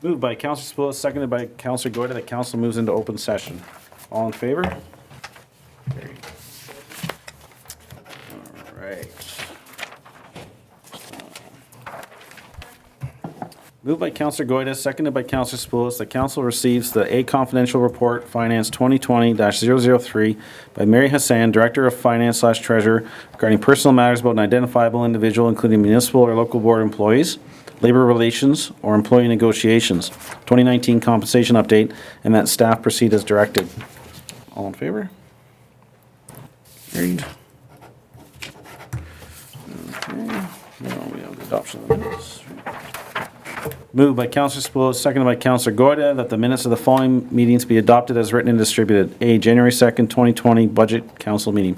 Moved by Councilor Spillis, seconded by Councilor Goyda, that council moves into open session. All in favor? Carried. All right. Moved by Councilor Goyda, seconded by Councilor Spillis, that council receives the A Confidential Report, Finance 2020-003 by Mary Hassan, Director of Finance/Treasurer, regarding personal matters about an identifiable individual, including municipal or local board employees, labor relations, or employee negotiations, 2019 compensation update, and that staff proceed as directed. All in favor? Carried. Okay. Now we have the adoption of the minutes. Moved by Councilor Spillis, seconded by Councilor Goyda, that the minutes of the following meetings be adopted as written and distributed. A, January 2nd, 2020 Budget Council Meeting.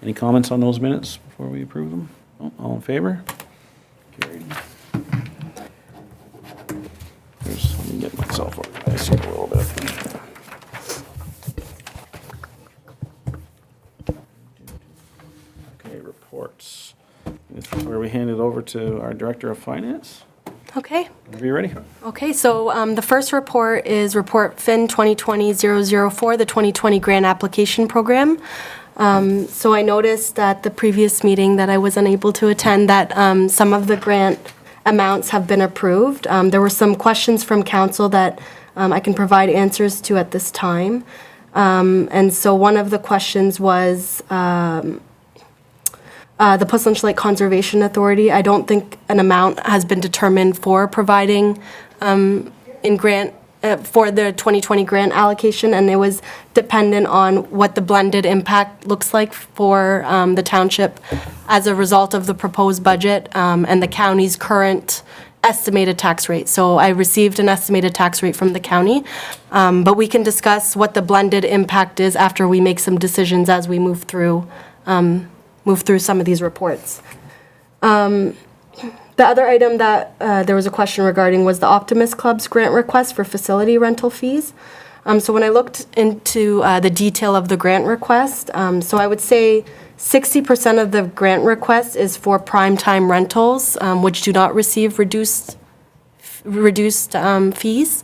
Any comments on those minutes before we approve them? Oh, all in favor? Carried. Let me get myself organized here a little bit. Okay, reports. Where we hand it over to our Director of Finance. Okay. Are you ready? Okay, so the first report is Report FIN 2020-004, the 2020 Grant Application Program. So I noticed at the previous meeting that I was unable to attend that some of the grant amounts have been approved. There were some questions from council that I can provide answers to at this time. And so one of the questions was the Puss Lake Conservation Authority. I don't think an amount has been determined for providing in grant for the 2020 grant allocation, and it was dependent on what the blended impact looks like for the township as a result of the proposed budget and the county's current estimated tax rate. So I received an estimated tax rate from the county, but we can discuss what the blended impact is after we make some decisions as we move through some of these reports. The other item that there was a question regarding was the Optimist Club's grant request for facility rental fees. So when I looked into the detail of the grant request, so I would say 60% of the grant request is for prime-time rentals, which do not receive reduced fees.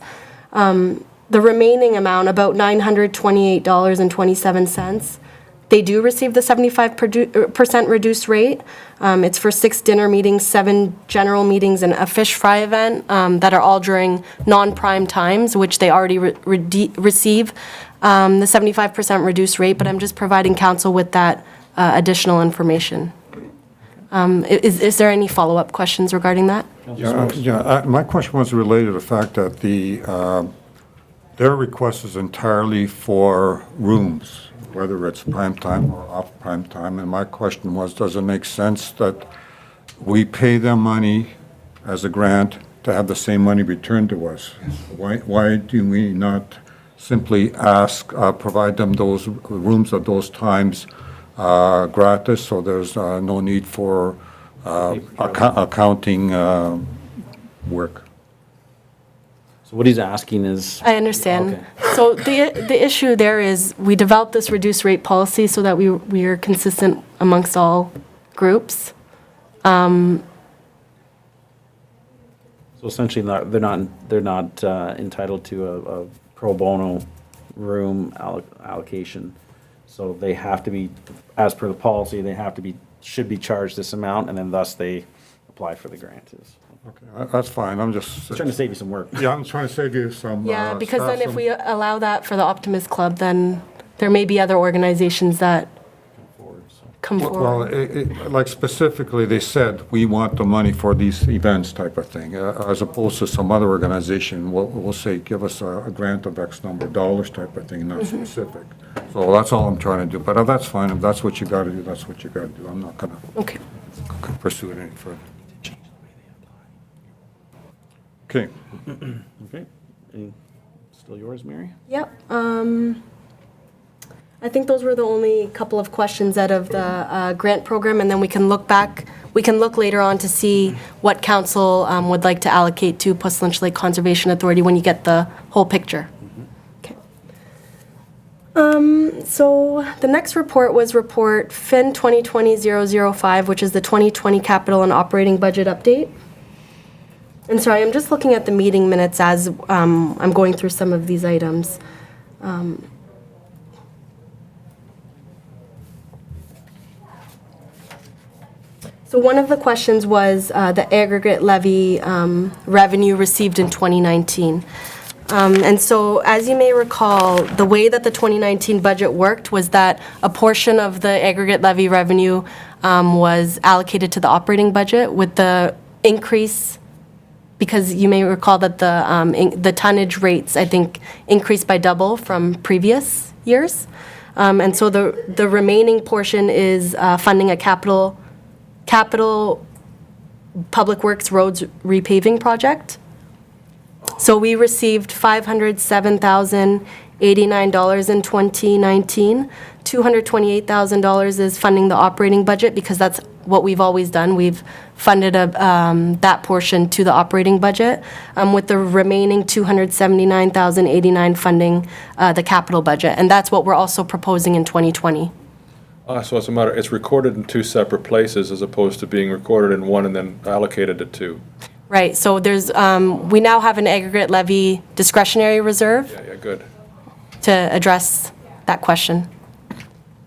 The remaining amount, about $928.27, they do receive the 75% reduced rate. It's for 6 dinner meetings, 7 general meetings, and a fish fry event that are all during non-prime times, which they already receive the 75% reduced rate, but I'm just providing council with that additional information. Is there any follow-up questions regarding that? My question was related to the fact that their request is entirely for rooms, whether it's prime time or off prime time. And my question was, does it make sense that we pay them money as a grant to have the same money returned to us? Why do we not simply provide them those rooms at those times gratis, so there's no need for accounting work? So what he's asking is. I understand. Okay. So the issue there is we developed this reduced rate policy so that we are consistent amongst all groups. So essentially, they're not entitled to a pro bono room allocation. So they have to be, as per the policy, should be charged this amount, and then thus they apply for the grant. Okay, that's fine. I'm just Trying to save you some work. Yeah, I'm trying to save you some. Yeah, because then if we allow that for the Optimist Club, then there may be other organizations that come forward. Well, like specifically, they said, we want the money for these events type of thing, as opposed to some other organization, we'll say, give us a grant of X number of dollars type of thing, not specific. So that's all I'm trying to do, but that's fine. If that's what you got to do, that's what you got to do. I'm not going to Okay. pursue it any further. Okay. Okay. Still yours, Mary? Yep. I think those were the only couple of questions out of the grant program, and then we can look back. We can look later on to see what council would like to allocate to Puss Lake Conservation Authority when you get the whole picture. Okay. So the next report was Report FIN 2020-005, which is the 2020 Capital and Operating Budget Update. And sorry, I'm just looking at the meeting minutes as I'm going through some of these items. So one of the questions was the aggregate levy revenue received in 2019. And so, as you may recall, the way that the 2019 budget worked was that a portion of the aggregate levy revenue was allocated to the operating budget with the increase, because you may recall that the tonnage rates, I think, increased by double from previous years. And so the remaining portion is funding a capital public works roads repaving project. So we received $507,089 in 2019. $228,000 is funding the operating budget, because that's what we've always done. We've funded that portion to the operating budget, with the remaining $279,089 funding the capital budget. And that's what we're also proposing in 2020. So it's a matter, it's recorded in two separate places as opposed to being recorded in one and then allocated to two. Right, so there's, we now have an aggregate levy discretionary reserve Yeah, good. to address that question.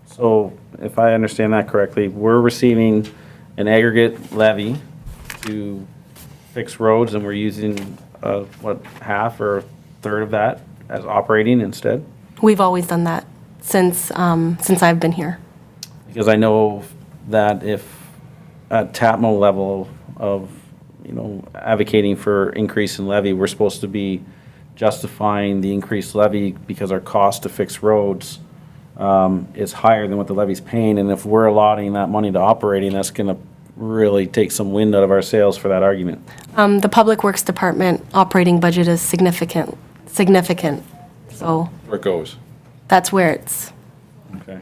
So if I understand that correctly, we're receiving an aggregate levy to fix roads, and we're using, half or a third of that as operating instead? We've always done that since I've been here. Because I know that if at TAPMO level of, advocating for increase in levy, we're supposed to be justifying the increased levy because our cost to fix roads is higher than what the levy's paying. And if we're allotting that money to operating, that's going to really take some wind out of our sails for that argument. The Public Works Department operating budget is significant. So Where it goes. that's where it's, Okay.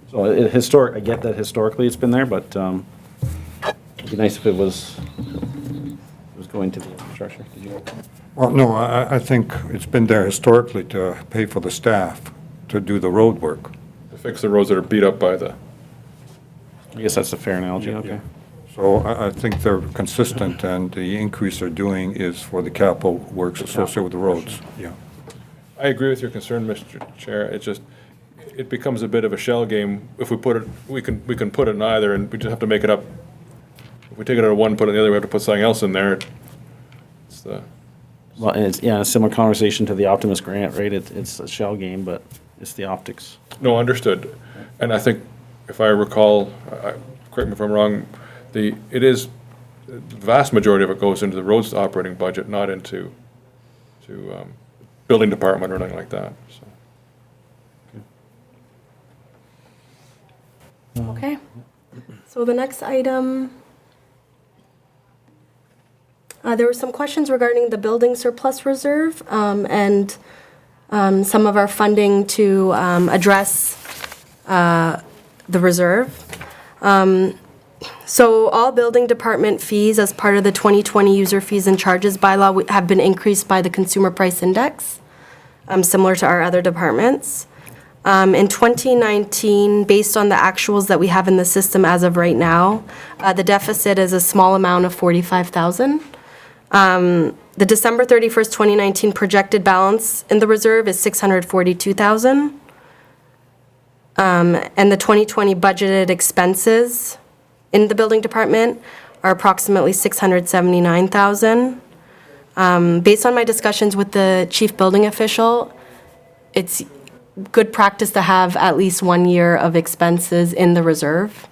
So I get that historically it's been there, but it'd be nice if it was going to the infrastructure. Did you? Well, no, I think it's been there historically to pay for the staff to do the road work. To fix the roads that are beat up by the, I guess that's a fair analogy, okay. So I think they're consistent, and the increase they're doing is for the capital works associated with the roads. Yeah. I agree with your concern, Mr. Chair. It's just, it becomes a bit of a shell game. If we put it, we can put it in either, and we just have to make it up. If we take it out of one, put it in the other, we have to put something else in there. It's the, Well, and it's, a similar conversation to the Optimus grant, right? It's a shell game, but it's the optics. no, understood. And I think, if I recall, correct me if I'm wrong, the vast majority of it goes into the roads operating budget, not into building department or anything like that, so. okay. So the next item, there were some questions regarding the building surplus reserve and some of our funding to address the reserve. So all building department fees as part of the 2020 user fees and charges bylaw have been increased by the consumer price index, similar to our other departments. In 2019, based on the actuals that we have in the system as of right now, the deficit is a small amount of $45,000. The December 31st, 2019 projected balance in the reserve is $642,000. And the 2020 budgeted expenses in the building department are approximately $679,000. Based on my discussions with the chief building official, it's good practice to have at least 1 year of expenses in the reserve.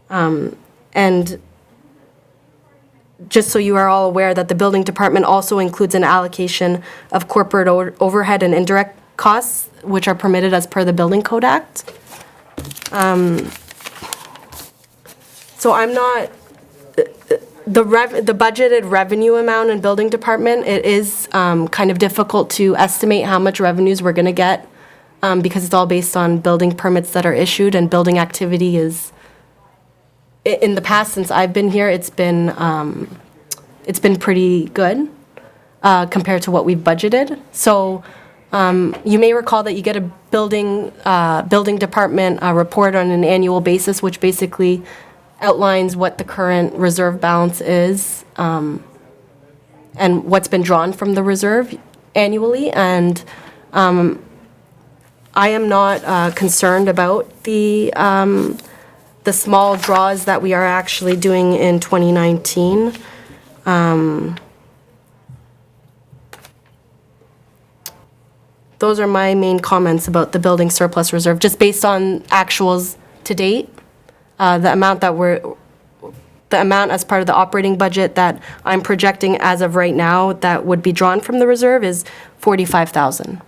And just so you are all aware that the building department also includes an allocation of corporate overhead and indirect costs, which are permitted as per the Building Code Act. So I'm not, the budgeted revenue amount in building department, it is kind of difficult to estimate how much revenues we're going to get because it's all based on building permits that are issued, and building activity is, in the past, since I've been here, it's been pretty good compared to what we've budgeted. So you may recall that you get a building department report on an annual basis, which basically outlines what the current reserve balance is. and what's been drawn from the reserve annually. And I am not concerned about the small draws that we are actually doing in 2019. Those are my main comments about the building surplus reserve, just based on actuals to date. The amount as part of the operating budget that I'm projecting as of right now that would be drawn from the reserve is $45,000.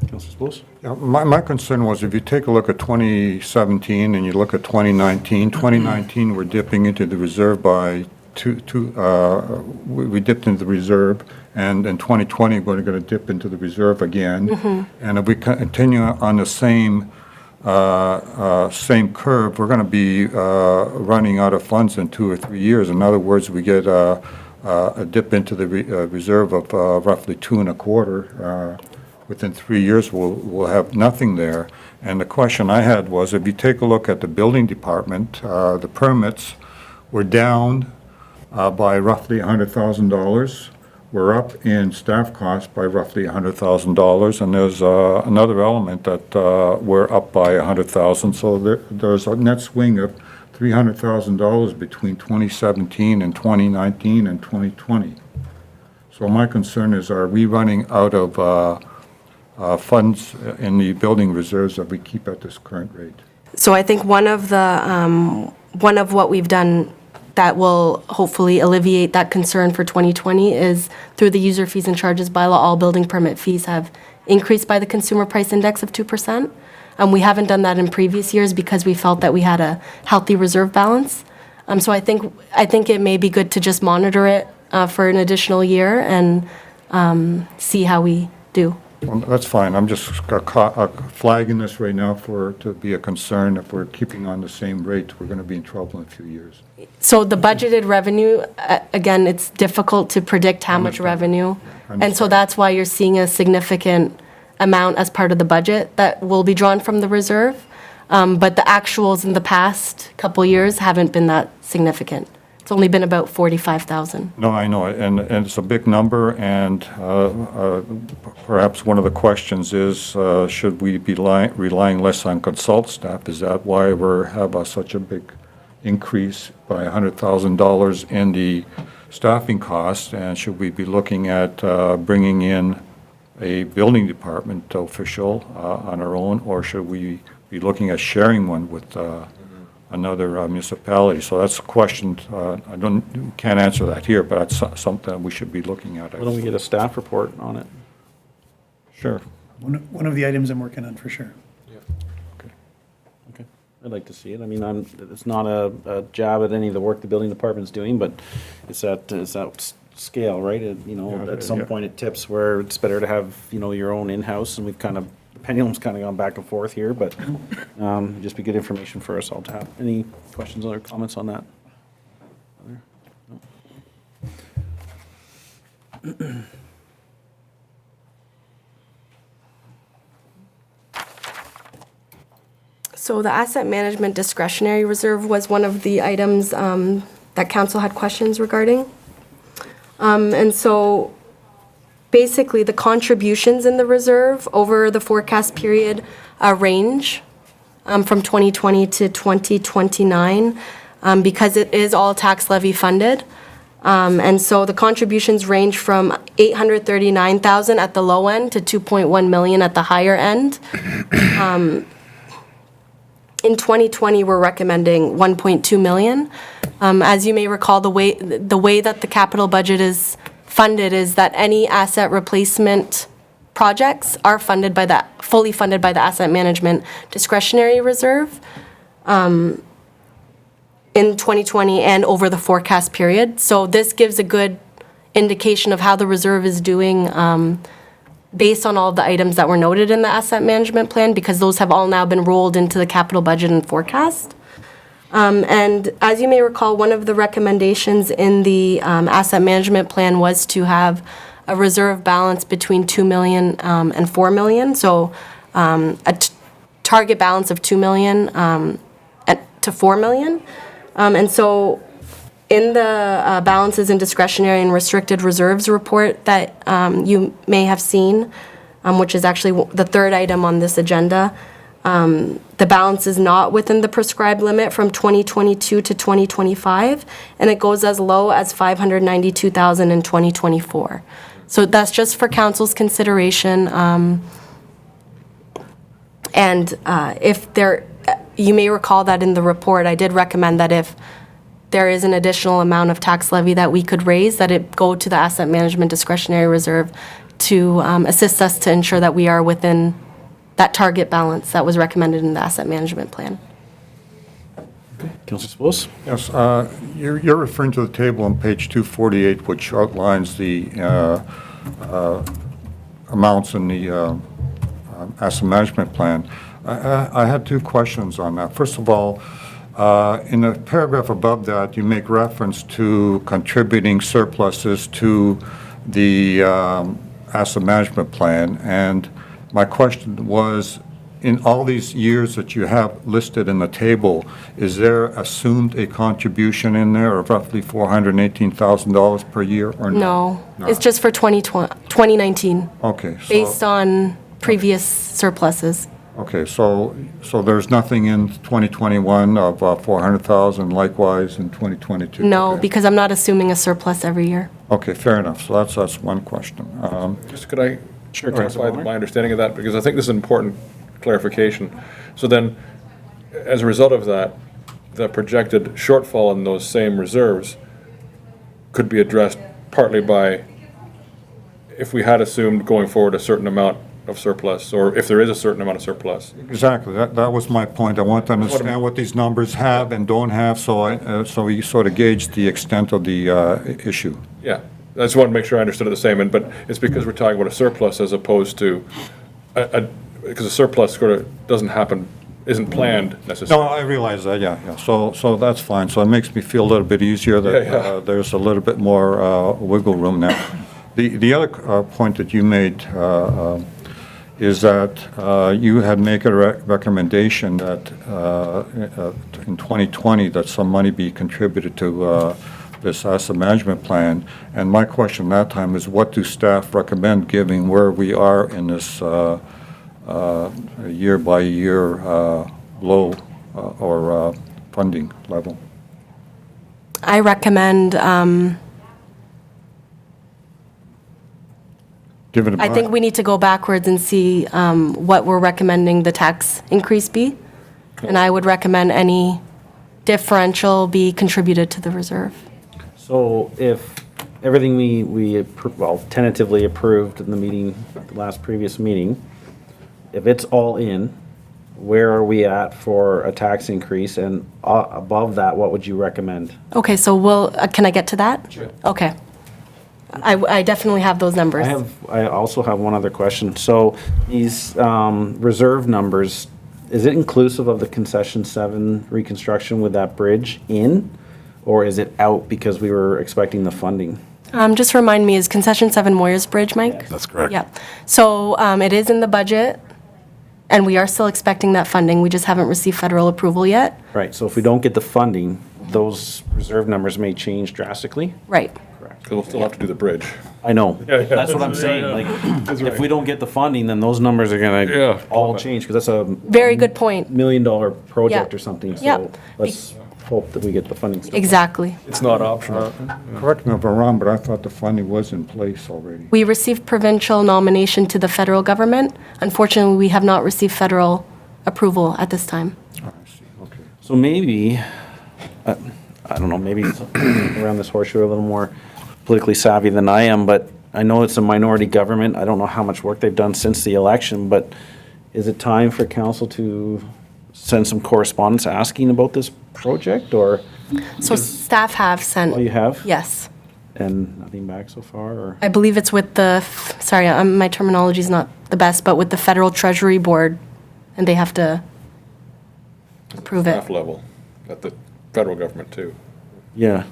Councilor Spools? Yeah, my concern was if you take a look at 2017 and you look at 2019, we're dipping into the reserve by we dipped into the reserve, and in 2020, we're going to dip into the reserve again. And if we continue on the same curve, we're going to be running out of funds in 2 or 3 years. In other words, we get a dip into the reserve of roughly 2.25. Within 3 years, we'll have nothing there. And the question I had was, if you take a look at the building department, the permits were down by roughly $100,000. We're up in staff costs by roughly $100,000, and there's another element that we're up by $100,000. So there's a net swing of $300,000 between 2017 and 2019 and 2020. So my concern is, are we running out of funds in the building reserves that we keep at this current rate? So I think one of what we've done that will hopefully alleviate that concern for 2020 is through the user fees and charges bylaw, all building permit fees have increased by the consumer price index of 2%. We haven't done that in previous years because we felt that we had a healthy reserve balance. So I think it may be good to just monitor it for an additional year and see how we do. Well, that's fine. I'm just flagging this right now to be a concern. If we're keeping on the same rate, we're going to be in trouble in a few years. So the budgeted revenue, again, it's difficult to predict how much revenue. And so that's why you're seeing a significant amount as part of the budget that will be drawn from the reserve. But the actuals in the past couple years haven't been that significant. It's only been about $45,000. No, I know, and it's a big number, and perhaps one of the questions is, should we be relying less on consult staff? Is that why we have such a big increase by $100,000 in the staffing costs? And should we be looking at bringing in a building department official on our own, or should we be looking at sharing one with another municipality? So that's a question. I can't answer that here, but that's something we should be looking at. Why don't we get a staff report on it? Sure. One of the items I'm working on for sure. Okay. I'd like to see it. I mean, it's not a jab at any of the work the building department's doing, but it's that scale, right? At some point it tips where it's better to have, your own in-house, and we've kind of, the pendulum's kind of gone back and forth here, but just be good information for us all to have. Any questions or comments on that? No? So the asset management discretionary reserve was one of the items that council had questions regarding. And so basically the contributions in the reserve over the forecast period range from 2020 to 2029 because it is all tax levy funded. And so the contributions range from $839,000 at the low end to $2.1 million at the higher end. In 2020, we're recommending $1.2 million. As you may recall, the way that the capital budget is funded is that any asset replacement projects are fully funded by the asset management discretionary reserve in 2020 and over the forecast period. So this gives a good indication of how the reserve is doing based on all the items that were noted in the asset management plan, because those have all now been rolled into the capital budget and forecast. And as you may recall, one of the recommendations in the asset management plan was to have a reserve balance between $2 million and $4 million. So target balance of $2 million to $4 million. And so In the balances and discretionary and restricted reserves report that you may have seen, which is actually the third item on this agenda, the balance is not within the prescribed limit from 2022 to 2025, and it goes as low as $592,000 in 2024. So that's just for council's consideration. And if there, you may recall that in the report, I did recommend that if there is an additional amount of tax levy that we could raise, that it go to the asset management discretionary reserve to assist us to ensure that we are within that target balance that was recommended in the asset management plan. Councillor Spillis? Yes, you're referring to the table on page 248, which outlines the amounts in the asset management plan. I had two questions on that. First of all, in the paragraph above that, you make reference to contributing surpluses to the asset management plan, and my question was, in all these years that you have listed in the table, is there assumed a contribution in there of roughly $418,000 per year or No, it's just for 2019, Okay. based on previous surpluses. Okay, so there's nothing in 2021 of 400,000, likewise in 2022? No, Okay. because I'm not assuming a surplus every year. Okay, fair enough. So that's one question. Just could I Sure, clarify Councillor my understanding of that? Because I think this is an important clarification. So then, as a result of that, the projected shortfall in those same reserves could be addressed partly by, if we had assumed going forward a certain amount of surplus, or if there is a certain amount of surplus. Exactly, that was my point. I want to understand what these numbers have and don't have, so we sort of gauge the extent of the issue. Yeah, I just wanted to make sure I understood it the same, but it's because we're talking about a surplus as opposed to, because a surplus sort of doesn't happen, isn't planned No, necessarily. I realize that, yeah. So that's fine. So it makes me feel a little bit easier that Yeah. there's a little bit more wiggle room now. The other point that you made is that you had made a recommendation that in 2020 that some money be contributed to this asset management plan. And my question that time is, what do staff recommend, given where we are in this year-by-year low or funding level? I recommend, Give it a I think we need to go backwards and see what we're recommending the tax increase be. And I would recommend any differential be contributed to the reserve. So if everything we tentatively approved in the meeting, the last previous meeting, if it's all in, where are we at for a tax increase? And above that, what would you recommend? Okay, so can I get to that? Sure. Okay. I definitely have those numbers. I also have one other question. So these reserve numbers, is it inclusive of the concession 7 reconstruction with that bridge in? Or is it out because we were expecting the funding? Just remind me, is concession 7 Moyers Bridge, Mike? That's correct. Yeah. So it is in the budget, and we are still expecting that funding. We just haven't received federal approval yet. Right, so if we don't get the funding, those reserve numbers may change drastically? Right. Because we'll still have to do the bridge. I know. Yeah. That's what I'm saying. Like, if we don't get the funding, then those numbers are gonna Yeah. all change, because that's a Very good point. $1 million project Yeah. or something. So Yep. let's hope that we get the funding. Exactly. It's not optional. Correct me if I'm wrong, but I thought the funding was in place already. We received provincial nomination to the federal government. Unfortunately, we have not received federal approval at this time. I see, okay. So maybe, I don't know, maybe around this horseshoe a little more politically savvy than I am, but I know it's a minority government. I don't know how much work they've done since the election, but is it time for council to send some correspondence asking about this project, or, So staff have sent. oh, you have? Yes. And nothing back so far, or? I believe it's with the, sorry, my terminology is not the best, but with the Federal Treasury Board, and they have to approve it. Staff level, at the federal government too. Yeah,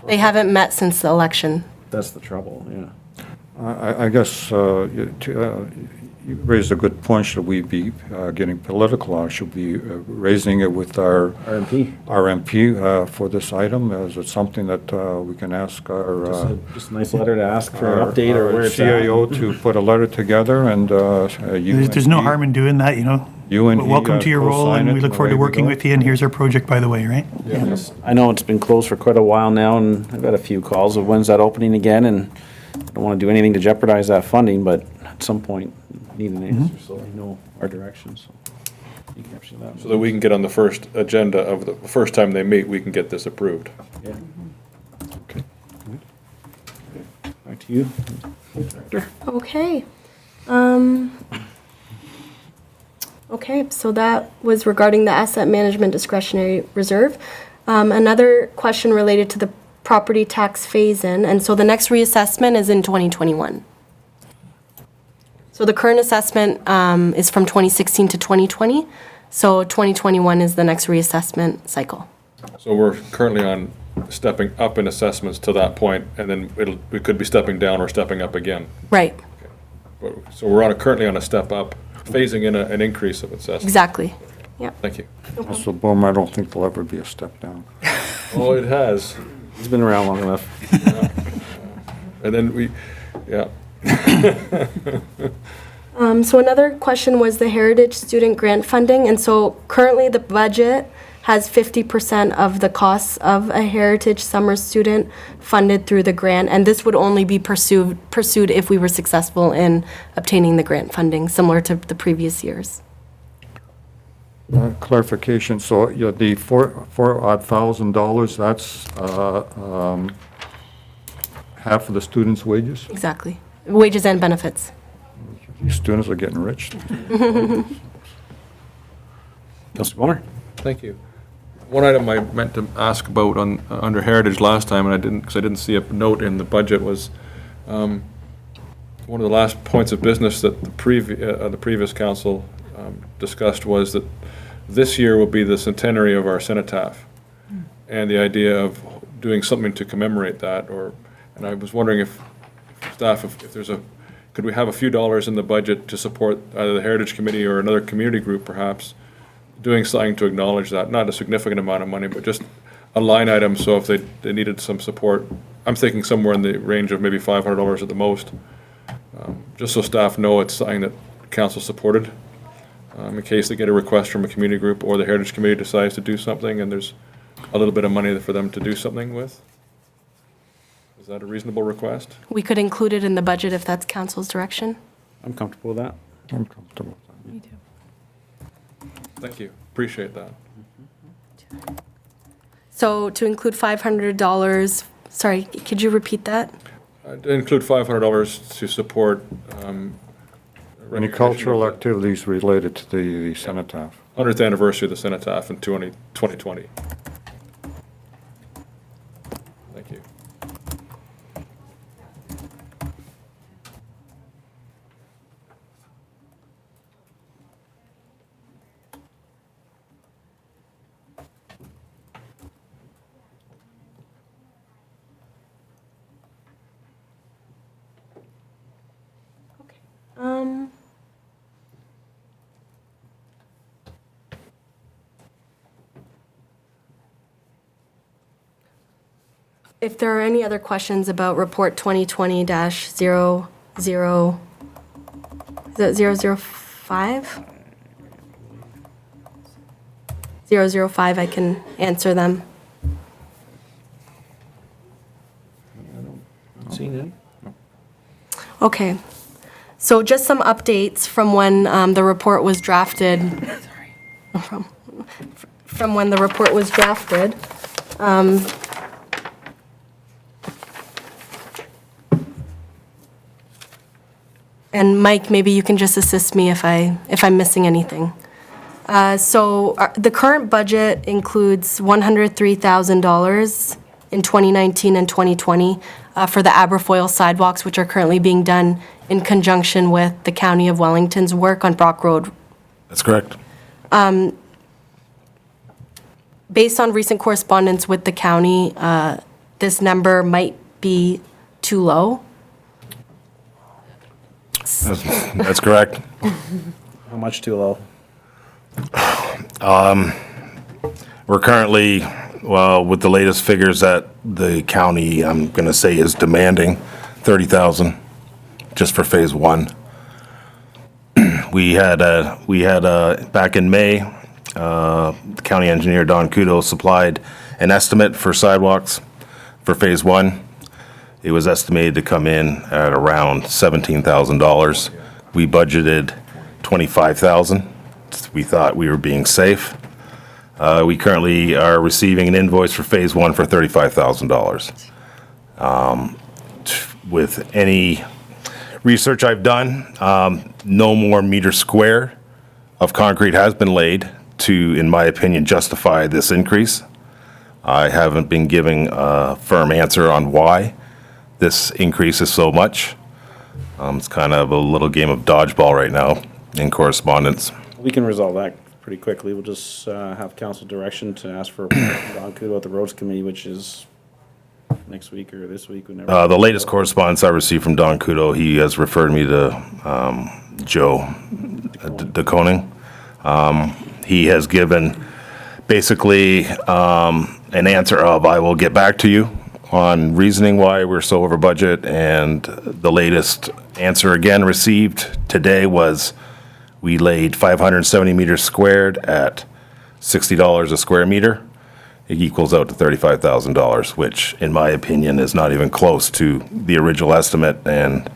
They haven't met since the election. that's the trouble, yeah. I guess you raised a good point. Should we be getting political on it? Should we be raising it with our RMP. RMP for this item? Is it something that we can ask our Just a nice letter to ask for an update or where it's at. CAO to put a letter together and you? There's no harm in doing that, you know? You and he, Welcome to your role, co-sign and it we look and forward to away we working go. with you, and here's our project, by the way, right? I know it's been closed for quite a while now, and I've got a few calls of when's that opening again, and I don't want to do anything to jeopardize that funding, but at some point, need an answer, so we know our direction, so. You can capture that. So that we can get on the first agenda of the first time they meet, we can get this approved. Yeah. Okay. Back to you, Director. Okay. Okay, so that was regarding the asset management discretionary reserve. Another question related to the property tax phase-in, and so the next reassessment is in 2021. So the current assessment is from 2016 to 2020, so 2021 is the next reassessment cycle. So we're currently on stepping up in assessments to that point, and then we could be stepping down or stepping up again. Right, So we're currently on a step up, phasing in an increase of assessment. exactly. Yep. Thank you. Mr. Bohm, I don't think there'll ever be a step down. Oh, it has. He's been around long enough. And then yeah. So another question was the Heritage Student Grant Funding, and so currently the budget has 50% of the costs of a Heritage Summer Student funded through the grant, and this would only be pursued if we were successful in obtaining the grant funding, similar to the previous years. Clarification, so the $4,000, that's half of the students' wages? Exactly. Wages and benefits. These students are getting rich. Councilor Bonner? Thank you. One item I meant to ask about under Heritage last time, and I didn't, because I didn't see a note in the budget, was one of the last points of business that the previous council discussed was that this year will be the centenary of our cenotaph, and the idea of doing something to commemorate that, and I was wondering if staff, if there's could we have a few dollars in the budget to support either the Heritage Committee or another community group perhaps, doing something to acknowledge that, not a significant amount of money, but just a line item, so if they needed some support, I'm thinking somewhere in the range of maybe $500 at the most, just so staff know it's something that council supported, in case they get a request from a community group or the Heritage Committee decides to do something and there's a little bit of money for them to do something with. Is that a reasonable request? We could include it in the budget if that's council's direction. I'm comfortable with that. I'm comfortable with that. Me too. Thank you, appreciate that. So to include $500, sorry, could you repeat that? Include $500 to support Any recognition cultural of the activities related to the cenotaph? 100th anniversary of the cenotaph in 2020. Thank you. Um, If there are any other questions about Report 2020-00, is it 005? 005, I can answer them. Seen any? Okay. So just some updates from when the report was drafted. From when the report was drafted. And Mike, maybe you can just assist me if I'm missing anything. The current budget includes $103,000 in 2019 and 2020 for the Aberfoyle sidewalks, which are currently being done in conjunction with the County of Wellington's work on Brock Road. That's correct. Based on recent correspondence with the county, this number might be too low. That's correct. How much too low? We're currently, well, with the latest figures that the county, I'm going to say, is demanding, 30,000 just for phase one. We had back in May, the county engineer, Don Kudo, supplied an estimate for sidewalks for phase one. It was estimated to come in at around $17,000. We budgeted $25,000. We thought we were being safe. We currently are receiving an invoice for phase one for $35,000. With any research I've done, no more meter square of concrete has been laid to, in my opinion, justify this increase. I haven't been giving a firm answer on why this increase is so much. It's kind of a little game of dodgeball right now in correspondence. We can resolve that pretty quickly. We'll just have council direction to ask for Don Kudo at the roads committee, which is next week or this week, whenever. The latest correspondence I received from Don Kudo, he has referred me to Joe DeConing. He has given basically an answer of, I will get back to you on reasoning why we're so over budget, and the latest answer again received today was we laid 570 meters squared at $60 a square meter. It equals out to $35,000, which in my opinion is not even close to the original estimate, and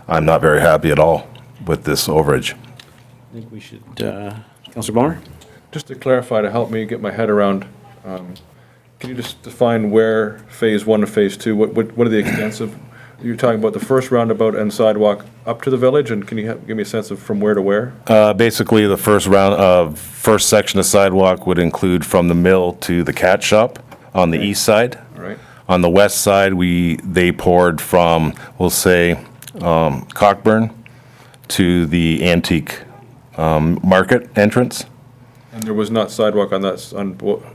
I'm not very happy at all with this overage. I think we should, Councilor Boner? Just to clarify, to help me get my head around, can you just define where phase one and phase two, what are the extents of, you're talking about the first roundabout and sidewalk up to the village, and can you give me a sense of from where to where? Basically, the first section of sidewalk would include from the mill to the cat shop on the east side. All right, On the west side, they poured from, we'll say, Cockburn to the antique market entrance. and there was not sidewalk on that,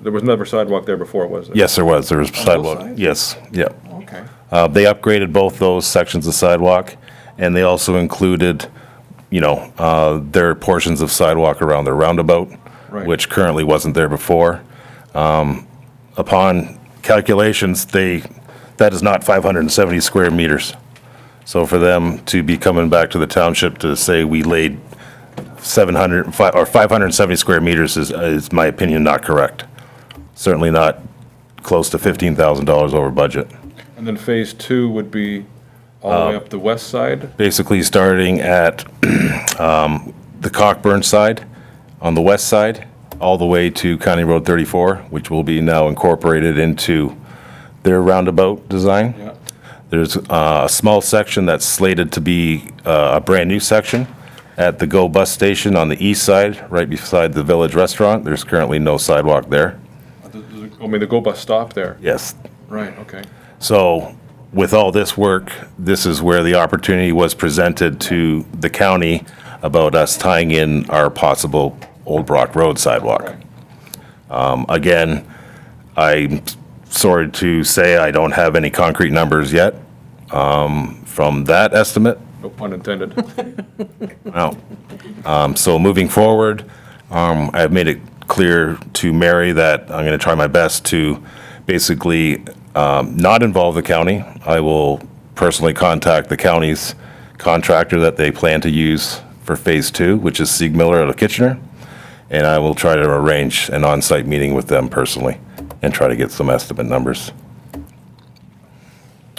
there was never sidewalk there before, was there? Yes, there was. There was sidewalk. sides? Yes, yeah. Okay, They upgraded both those sections of sidewalk, and they also included, their portions of sidewalk around their roundabout, Right. which currently wasn't there before. Upon calculations, that is not 570 square meters. So for them to be coming back to the township to say we laid 570 square meters is, my opinion, not correct. Certainly not close to $15,000 over budget. and then phase two would be all the way up the west side? Basically starting at the Cockburn side, on the west side, all the way to County Road 34, which will be now incorporated into their roundabout design. Yeah. There's a small section that's slated to be a brand-new section at the GO bus station on the east side, right beside the Village Restaurant. There's currently no sidewalk there. The Go Bus stop there? Yes. Right, okay. So with all this work, this is where the opportunity was presented to the county about us tying in our possible Old Brock Road sidewalk. Again, I'm sorry to say I don't have any concrete numbers yet from that estimate. No pun intended. No. So moving forward, I've made it clear to Mary that I'm going to try my best to basically not involve the county. I will personally contact the county's contractor that they plan to use for phase two, which is Sieg Miller out of Kitchener, and I will try to arrange an on-site meeting with them personally and try to get some estimate numbers.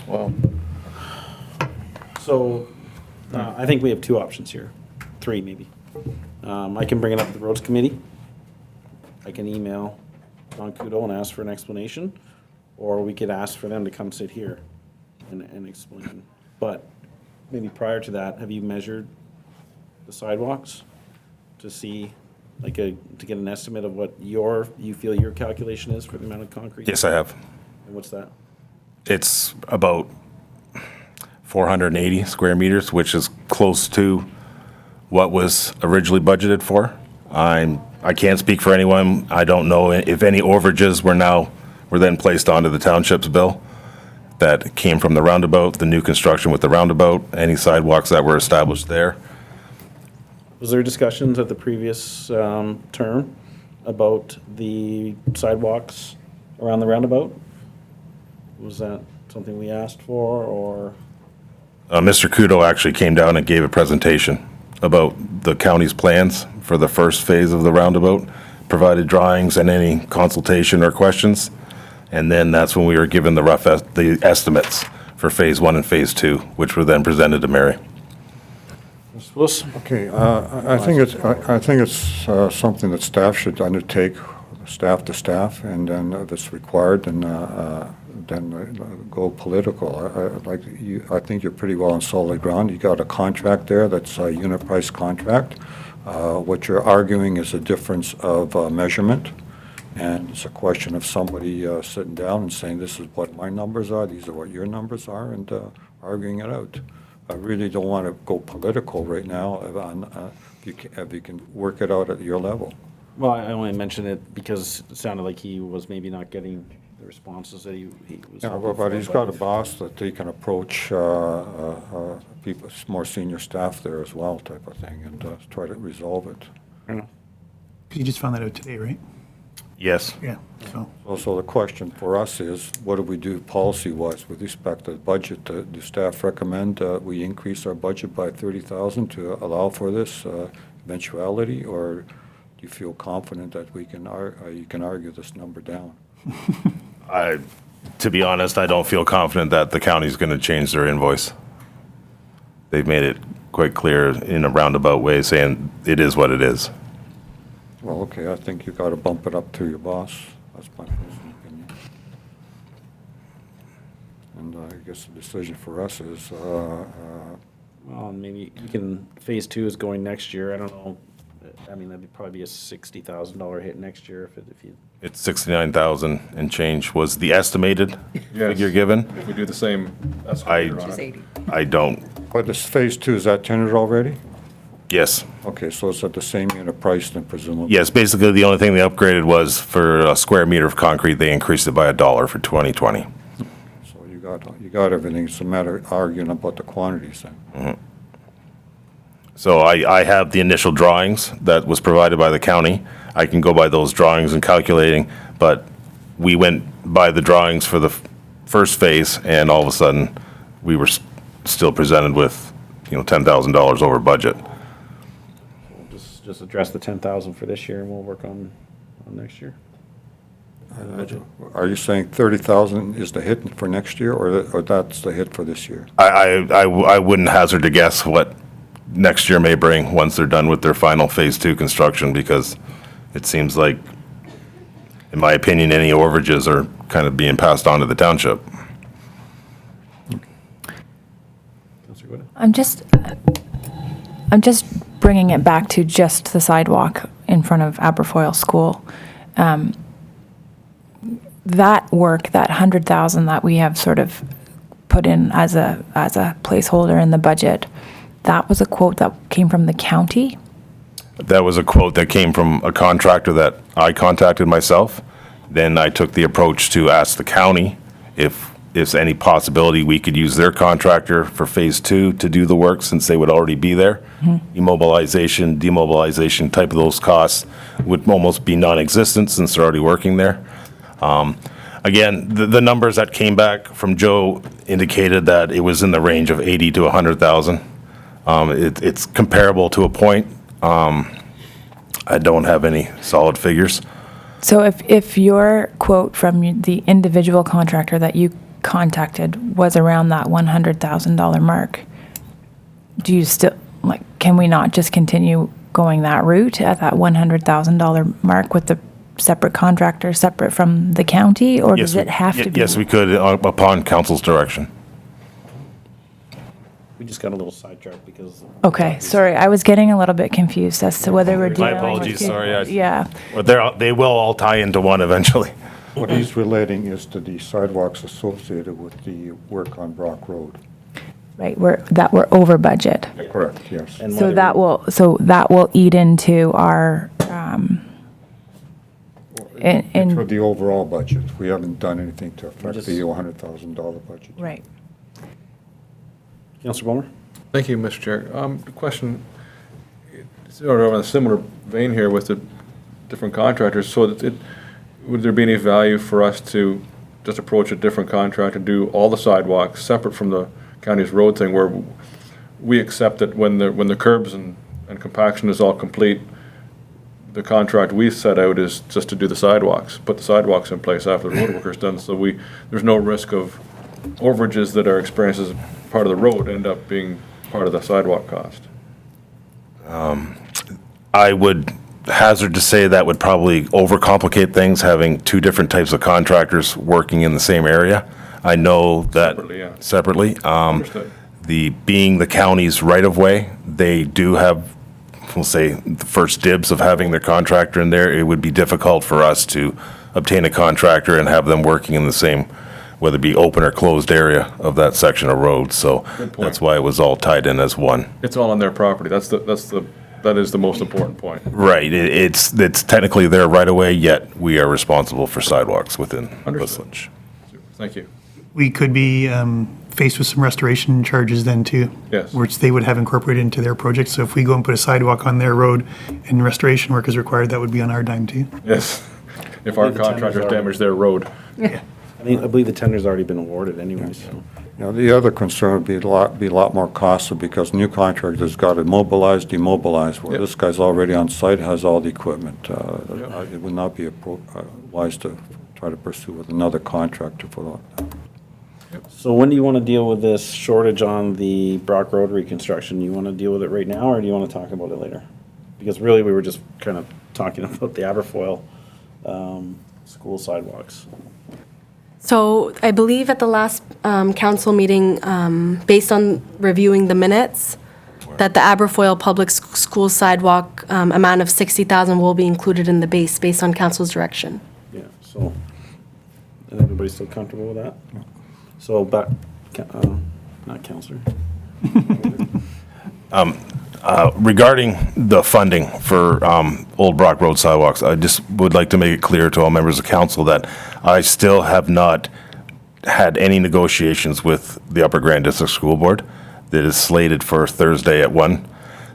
Wow. So, I think we have two options here, three maybe. I can bring it up to the roads committee. I can email Don Kudo and ask for an explanation, or we could ask for them to come sit here and explain. But maybe prior to that, have you measured the sidewalks to see, to get an estimate of what you feel your calculation is for the amount of concrete? Yes, I have. And what's that? It's about 480 square meters, which is close to what was originally budgeted for. I can't speak for anyone. I don't know if any overages were then placed onto the township's bill. that came from the roundabout, the new construction with the roundabout, any sidewalks that were established there. Was there discussions at the previous term about the sidewalks around the roundabout? Was that something we asked for, or? Mr. Kudo actually came down and gave a presentation about the county's plans for the first phase of the roundabout, provided drawings and any consultation or questions. And then that's when we were given the the estimates for Phase 1 and Phase 2, which were then presented to Mary. Mr. Willis? Okay, I think it's something that staff should undertake, staff to staff, and then if it's required, then go political. I think you're pretty well on solid ground. You got a contract there that's a unit price contract. What you're arguing is a difference of measurement, and it's a question of somebody sitting down and saying, this is what my numbers are, these are what your numbers are, and arguing it out. I really don't want to go political right now if you can work it out at your level. Well, I only mentioned it because it sounded like he was maybe not getting the responses that he was. Yeah, hoping but for, he's got a boss that he can approach people, more senior staff there as well, type of thing, and try to resolve it. Yeah. You just found that out today, right? Yes. Yeah, so. Also, the question for us is, what do we do policy-wise with respect to the budget? Do staff recommend we increase our budget by 30,000 to allow for this eventuality, or do you feel confident that we can you can argue this number down? To be honest, I don't feel confident that the county's going to change their invoice. They've made it quite clear in a roundabout way, saying it is what it is. Well, okay, I think you got to bump it up to your boss. That's my personal opinion. And I guess the decision for us is, Well, maybe you can, Phase 2 is going next year. I don't know. I mean, that'd probably be a $60,000 hit next year if you. It's 69,000 and change was the estimated Yes. figure given. If we do the same estimate on it. I don't, but this phase 2, is that tendered already? yes. Okay, so it's at the same unit price then presumably? Yes, basically the only thing they upgraded was for a square meter of concrete, they increased it by $1 for 2020. So you got everything. It's a matter of arguing about the quantities then. So I have the initial drawings that was provided by the county. I can go by those drawings and calculating, but we went by the drawings for the first phase, and all of a sudden, we were still presented with, $10,000 over budget. We'll just address the 10,000 for this year, and we'll work on next year. Are you saying 30,000 is the hit for next year, or that's the hit for this year? I wouldn't hazard to guess what next year may bring once they're done with their final Phase 2 construction, because it seems like, in my opinion, any overages are kind of being passed on to the township. Councilor Goode? I'm just bringing it back to just the sidewalk in front of Aberfoyle School. That work, that 100,000 that we have sort of put in as a placeholder in the budget, that was a quote that came from the county? That was a quote that came from a contractor that I contacted myself. Then I took the approach to ask the county if there's any possibility we could use their contractor for Phase 2 to do the work, since they would already be there. Immobilization, demobilization type of those costs would almost be non-existent since they're already working there. Again, the numbers that came back from Joe indicated that it was in the range of 80 to 100,000. It's comparable to a point. I don't have any solid figures. So if your quote from the individual contractor that you contacted was around that $100,000 mark, do you still, can we not just continue going that route at that $100,000 mark with the separate contractor, separate from the county, or does it have to be? Yes, we could, upon council's direction. We just got a little sidetracked because. Okay, sorry, I was getting a little bit confused as to whether we're My dealing with. apologies, sorry. Yeah, But they will all tie into one eventually. What he's relating is to the sidewalks associated with the work on Brock Road. right, we're over budget. Correct, yes. And So whether that will eat into our, It's for And, the overall budget. We haven't done anything to affect Just- the $100,000 budget. right. Counselor Palmer? Thank you, Mr. Chair. The question, sort of in a similar vein here with the different contractors, so that would there be any value for us to just approach a different contractor, do all the sidewalks separate from the county's road thing, where we accept that when the curbs and compaction is all complete, the contract we set out is just to do the sidewalks, put the sidewalks in place after the road work is done, so there's no risk of overages that are experienced as part of the road end up being part of the sidewalk cost. I would hazard to say that would probably overcomplicate things, having two different types of contractors working in the same area. I know that. Separately, yeah. Separately. Understood. Being the county's right-of-way, they do have, we'll say, the first dibs of having their contractor in there. It would be difficult for us to obtain a contractor and have them working in the same, whether it be open or closed area of that section of road. So Good point. that's why it was all tied in as one. It's all on their property. That is the most important point. Right, it's technically their right-of-way, yet we are responsible for sidewalks within Understood. Whistler. Thank you. We could be faced with some restoration charges then too. Yes. Which they would have incorporated into their project. So if we go and put a sidewalk on their road and restoration work is required, that would be on our dime too. Yes. If our The tenders contractors are- damage their road. Yeah. I believe the tender's already been awarded anyway, so. Now, the other concern would be a lot more costly because new contractors got to mobilize, demobilize. Well, Yep. this guy's already on site, has all the equipment. It would not be wise to try to pursue with another contractor for that. So when do you want to deal with this shortage on the Brock Road reconstruction? You want to deal with it right now, or do you want to talk about it later? Because really, we were just kind of talking about the Aberfoyle school sidewalks. So I believe at the last council meeting, based on reviewing the minutes, that the Aberfoyle Public School sidewalk amount of $60,000 will be included in the base, based on council's direction. Yeah, so, is everybody still comfortable with that? So, not Counselor. Regarding the funding for Old Brock Road sidewalks, I just would like to make it clear to all members of council that I still have not had any negotiations with the Upper Grand District School Board that is slated for Thursday at 1.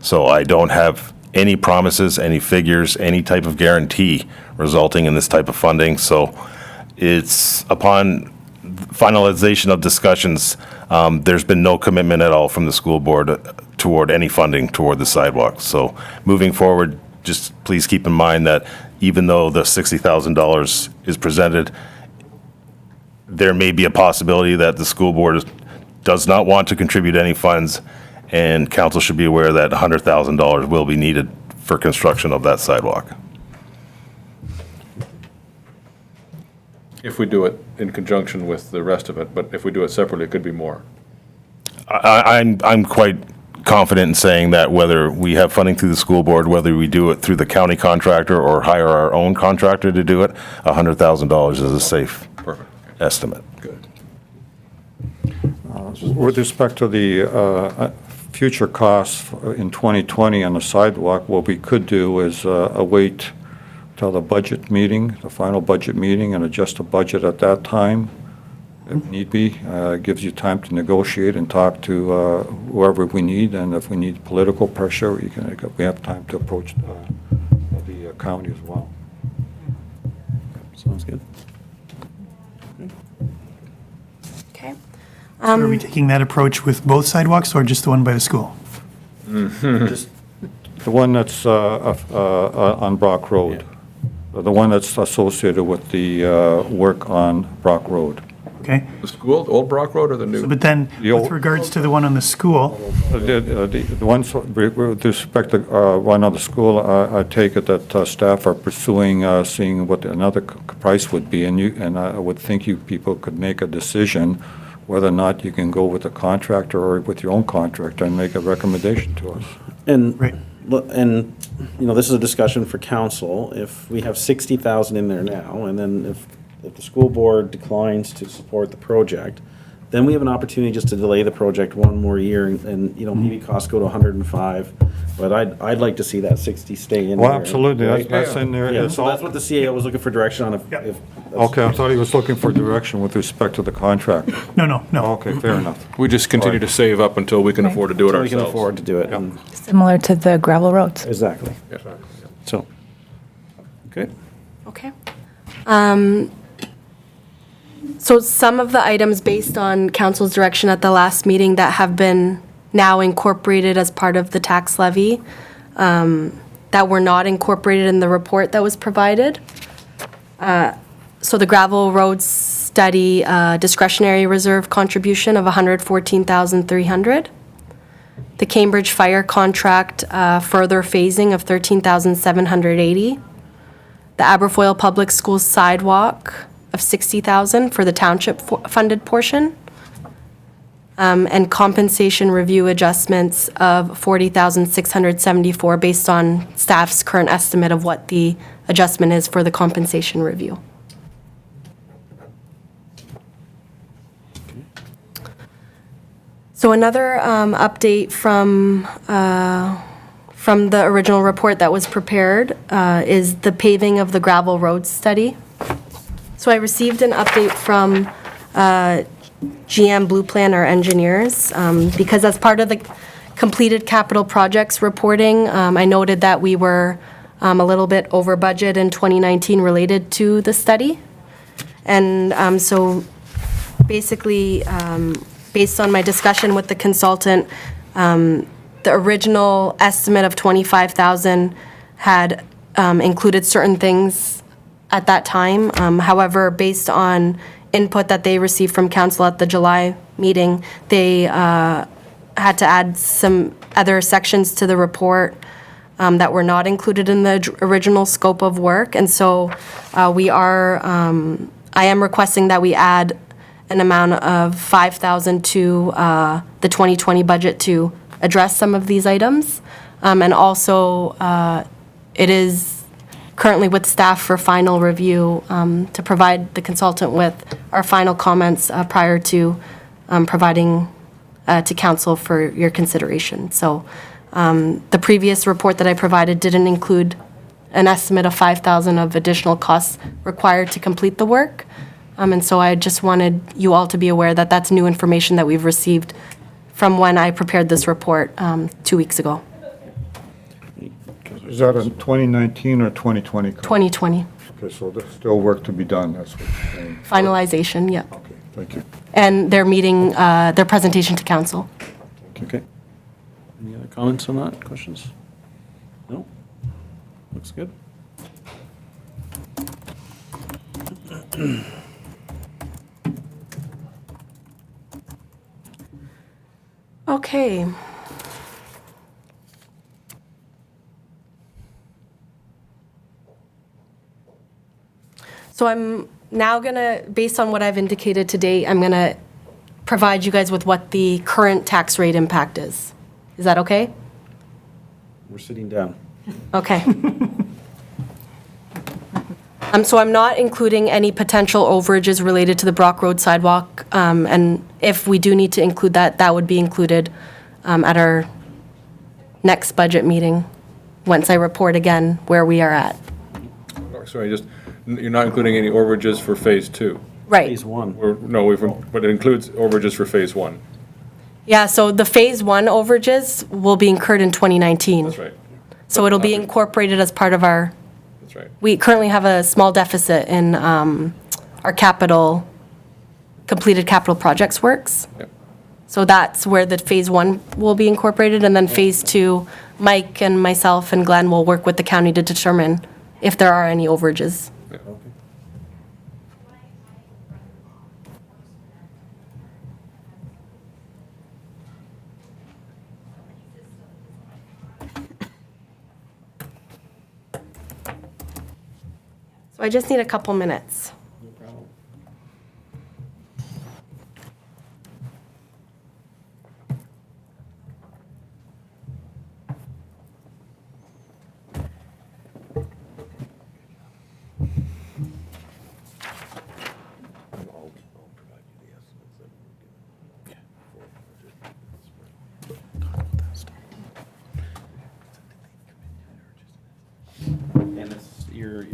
So I don't have any promises, any figures, any type of guarantee resulting in this type of funding. So it's upon finalization of discussions, there's been no commitment at all from the school board toward any funding toward the sidewalks. So moving forward, just please keep in mind that even though the $60,000 is presented, there may be a possibility that the school board does not want to contribute any funds, and council should be aware that $100,000 will be needed for construction of that sidewalk. If we do it in conjunction with the rest of it, but if we do it separately, it could be more. I'm quite confident in saying that whether we have funding through the school board, whether we do it through the county contractor or hire our own contractor to do it, $100,000 is a safe Perfect. estimate. Good. With respect to the future costs in 2020 on the sidewalk, what we could do is await till the budget meeting, the final budget meeting, and adjust the budget at that time, if need be. Gives you time to negotiate and talk to whoever we need, and if we need political pressure, we have time to approach the county as well. Sounds good. Okay. So are we taking that approach with both sidewalks or just the one by the school? Just, The one that's on Brock Road, the one that's associated with the work on Brock Road. Okay? The school, the old Brock Road or the new? But then, The with old- regards to the one on the school, The ones, with respect to one on the school, I take it that staff are pursuing, seeing what another price would be, and I would think you people could make a decision whether or not you can go with a contractor or with your own contractor and make a recommendation to us. and, Right. and, you know, this is a discussion for council. If we have 60,000 in there now, and then if the school board declines to support the project, then we have an opportunity just to delay the project one more year and, you know, maybe costs go to 105. But I'd like to see that 60 stay in there. Well, absolutely, that's in there. Yeah, It's so all- that's what the CAO was looking for direction on if. Yep. if Okay, I thought he was looking for direction with respect to the contract. No. Okay, fair enough. We just continue to save up until we can Right. afford to do it So we can ourselves. afford to do it. and- Similar to the gravel roads. Exactly. Yeah. So, okay. Okay. So some of the items based on council's direction at the last meeting that have been now incorporated as part of the tax levy, that were not incorporated in the report that was provided. So the gravel road study discretionary reserve contribution of $114,300. The Cambridge Fire contract further phasing of $13,780. The Aberfoyle Public Schools sidewalk of $60,000 for the township funded portion. And compensation review adjustments of $40,674 based on staff's current estimate of what the adjustment is for the compensation review. So another update from the original report that was prepared is the paving of the gravel road study. So I received an update from GM Blue Plan, our engineers, because as part of the completed capital projects reporting, I noted that we were a little bit over budget in 2019 related to the study. And so basically, based on my discussion with the consultant, the original estimate of $25,000 had included certain things at that time. However, based on input that they received from council at the July meeting, they had to add some other sections to the report that were not included in the original scope of work. And so I am requesting that we add an amount of $5,000 to the 2020 budget to address some of these items. And also, it is currently with staff for final review to provide the consultant with our final comments prior to providing to council for your consideration. So the previous report that I provided didn't include an estimate of $5,000 of additional costs required to complete the work. And so I just wanted you all to be aware that that's new information that we've received from when I prepared this report 2 weeks ago, Is that a 2019 or 2020? 2020. Okay, so there's still work to be done, that's what you're saying. Finalization, yeah. Okay, thank you. And they're meeting their presentation to council. Okay. Any other comments on that, questions? No? Looks good. Okay. So I'm now gonna, based on what I've indicated to date, I'm gonna provide you guys with what the current tax rate impact is. Is that okay? We're sitting down. Okay. So I'm not including any potential overages related to the Brock Road sidewalk, and if we do need to include that, that would be included at our next budget meeting, once I report again where we are at. Sorry, you're not including any overages for phase two? Right. Phase one. Or, no, but it includes overages for phase one. Yeah, so the Phase 1 overages will be incurred in 2019. That's right, So it'll be incorporated as part of our, that's right. we currently have a small deficit in our completed capital projects works. Yep. So that's where the Phase 1 will be incorporated, and then Phase 2, Mike and myself and Glenn will work with the county to determine if there are any overages. Yeah. So I just need a couple minutes.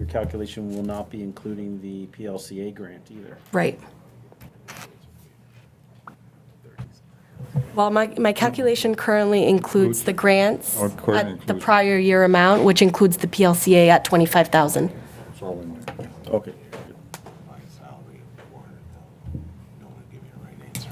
your calculation will not be including the PLCA grant either. Right. Well, my calculation currently includes the grants Oh, it currently at the includes- prior year amount, which includes the PLCA at 25,000. It's all in there. Okay. My salary, 400,000. No one give me a right answer.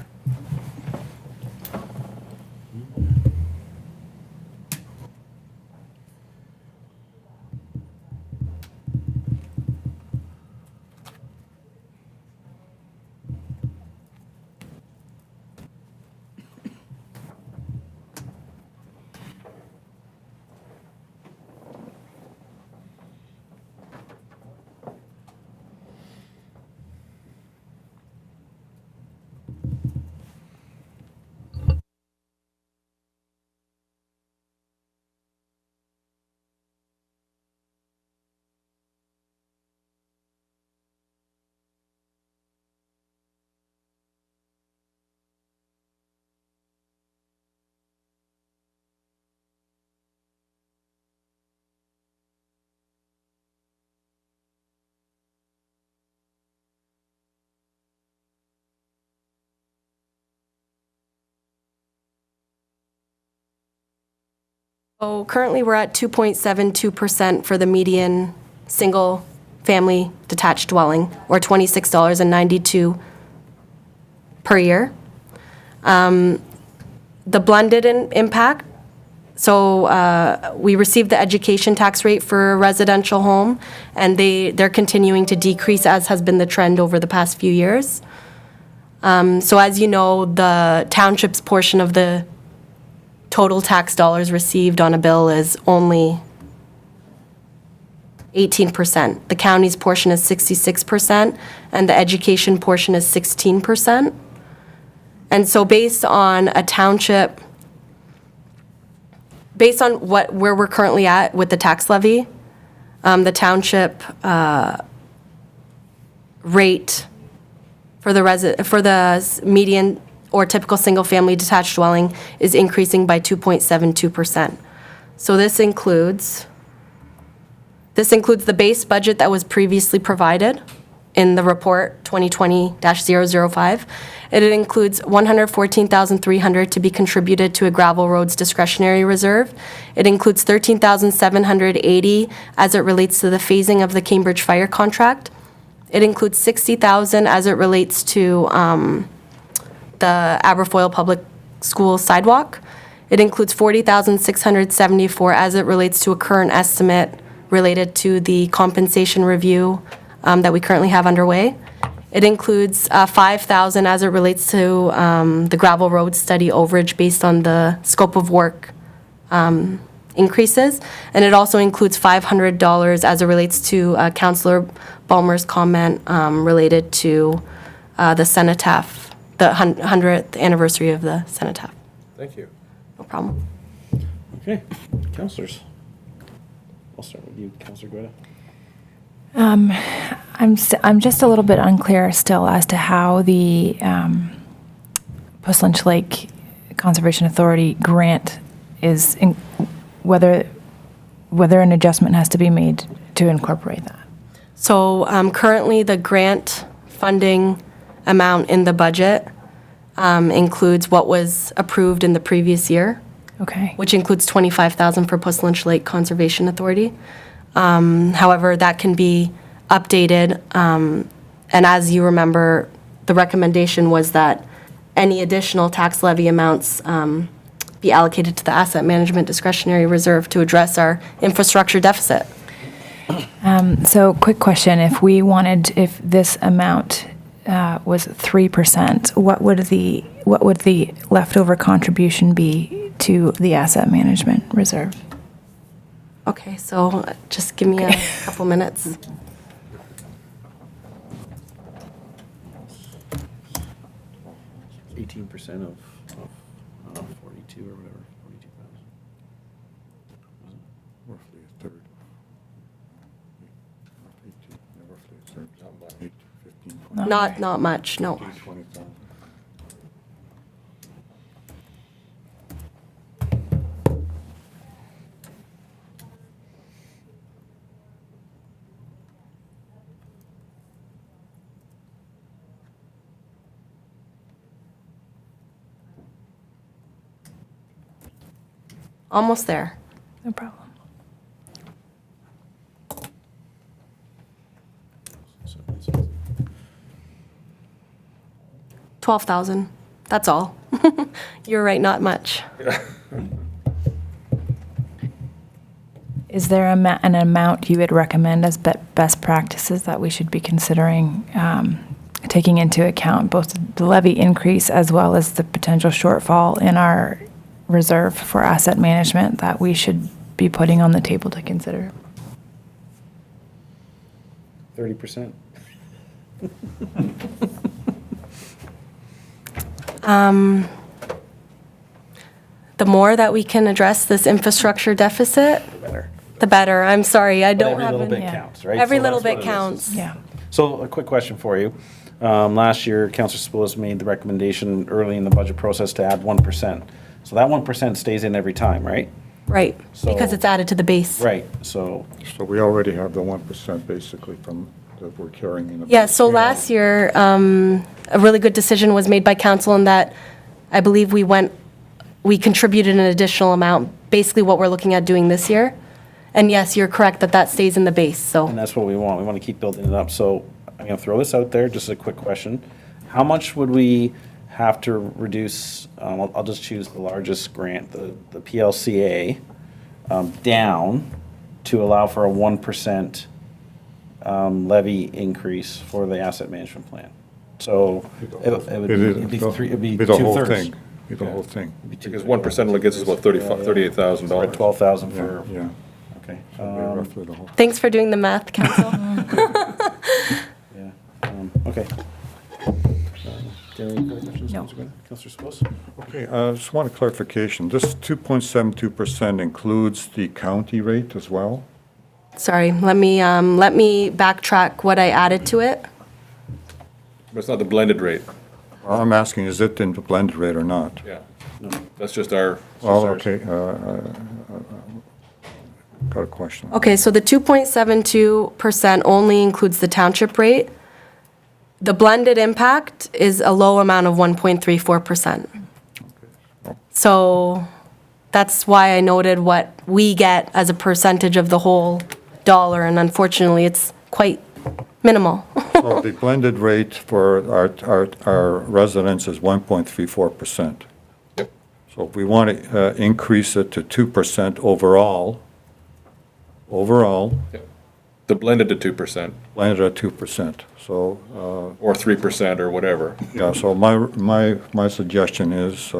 So currently, we're at 2.72% for the median single-family detached dwelling, or $26.92 per year. The blended impact, so we received the education tax rate for a residential home, and they're continuing to decrease, as has been the trend over the past few years. So as you know, the township's portion of the total tax dollars received on a bill is only 18%. The county's portion is 66%, and the education portion is 16%. And so based on a township, based on where we're currently at with the tax levy, the township rate for the median or typical single-family detached dwelling is increasing by 2.72%. So this includes the base budget that was previously provided in the report 2020-005. It includes $114,300 to be contributed to a gravel roads discretionary reserve. It includes $13,780 as it relates to the phasing of the Cambridge Fire contract. It includes $60,000 as it relates to the Aberfoyle Public School sidewalk. It includes $40,674 as it relates to a current estimate related to the compensation review that we currently have underway. It includes $5,000 as it relates to the gravel road study overage based on the scope of work increases. And it also includes $500 as it relates to Councillor Ballmer's comment related to the cenotaph, the 100th anniversary of the cenotaph. Thank you. No problem. Okay, councilors. I'll start with you, Councilor Guida. I'm just a little bit unclear still as to how the Puslinch Lake Conservation Authority grant is, whether an adjustment has to be made to incorporate that. So currently, the grant funding amount in the budget includes what was approved in the previous year, Okay. which includes $25,000 for Puslinch Lake Conservation Authority. However, that can be updated, and as you remember, the recommendation was that any additional tax levy amounts be allocated to the Asset Management Discretionary Reserve to address our infrastructure deficit. So quick question, if this amount was 3%, what would the leftover contribution be to the Asset Management Reserve? Okay, so just give me a couple minutes. Eighteen percent of 42 or whatever, 42,000. Roughly a third. Roughly a third. 8 to 15, Not much, no. 20,000. Almost there. No problem. 12,000, that's all. You're right, not much. Is there an amount you would recommend as best practices that we should be considering, taking into account both the levy increase as well as the potential shortfall in our reserve for asset management that we should be putting on the table to consider? 30%. The more that we can address this infrastructure deficit, Better. the better. I'm sorry, I But don't every have little any. bit Yeah. counts, right? Every So little that's bit what it is. counts. Yeah. So a quick question for you. Last year, Councillor Spillis made the recommendation early in the budget process to add 1%. So that 1% stays in every time, right? Right, because So- it's added to the base. Right, so, So we already have the 1% basically from, that we're carrying in the. Yeah, so last year, a really good decision was made by council in that I believe we contributed an additional amount, basically what we're looking at doing this year. And yes, you're correct that that stays in the base, and so. that's what we want. We want to keep building it up. So I'm going to throw this out there, just a quick question. How much would we have to reduce, I'll just choose the largest grant, the PLCA, down to allow for a 1% levy increase for the asset management plan? So it'd be Be the whole two-thirds. thing, be the whole thing. Because 1% only gets us about Or $38,000. 12,000 for, Yeah, okay. be roughly the whole. Thanks for doing the math, council. Yeah, okay. Do you have any further questions? No. Councillor Spillis? Okay, just one clarification. This 2.72% includes the county rate as well? Sorry, let me backtrack what I added to it. But it's not the blended rate, I'm asking, is it in the blended rate or not? yeah. That's just our. Oh, okay, got a question. Okay, so the 2.72% only includes the township rate. The blended impact is a low amount of 1.34%. So that's why I noted what we get as a percentage of the whole dollar, and unfortunately, it's quite minimal. So the blended rate for our residents is 1.34%. Yep. So if we want to increase it to 2% overall, Yep. The blended to 2%, landed at 2%. So, or 3%, or whatever. yeah, so my suggestion is,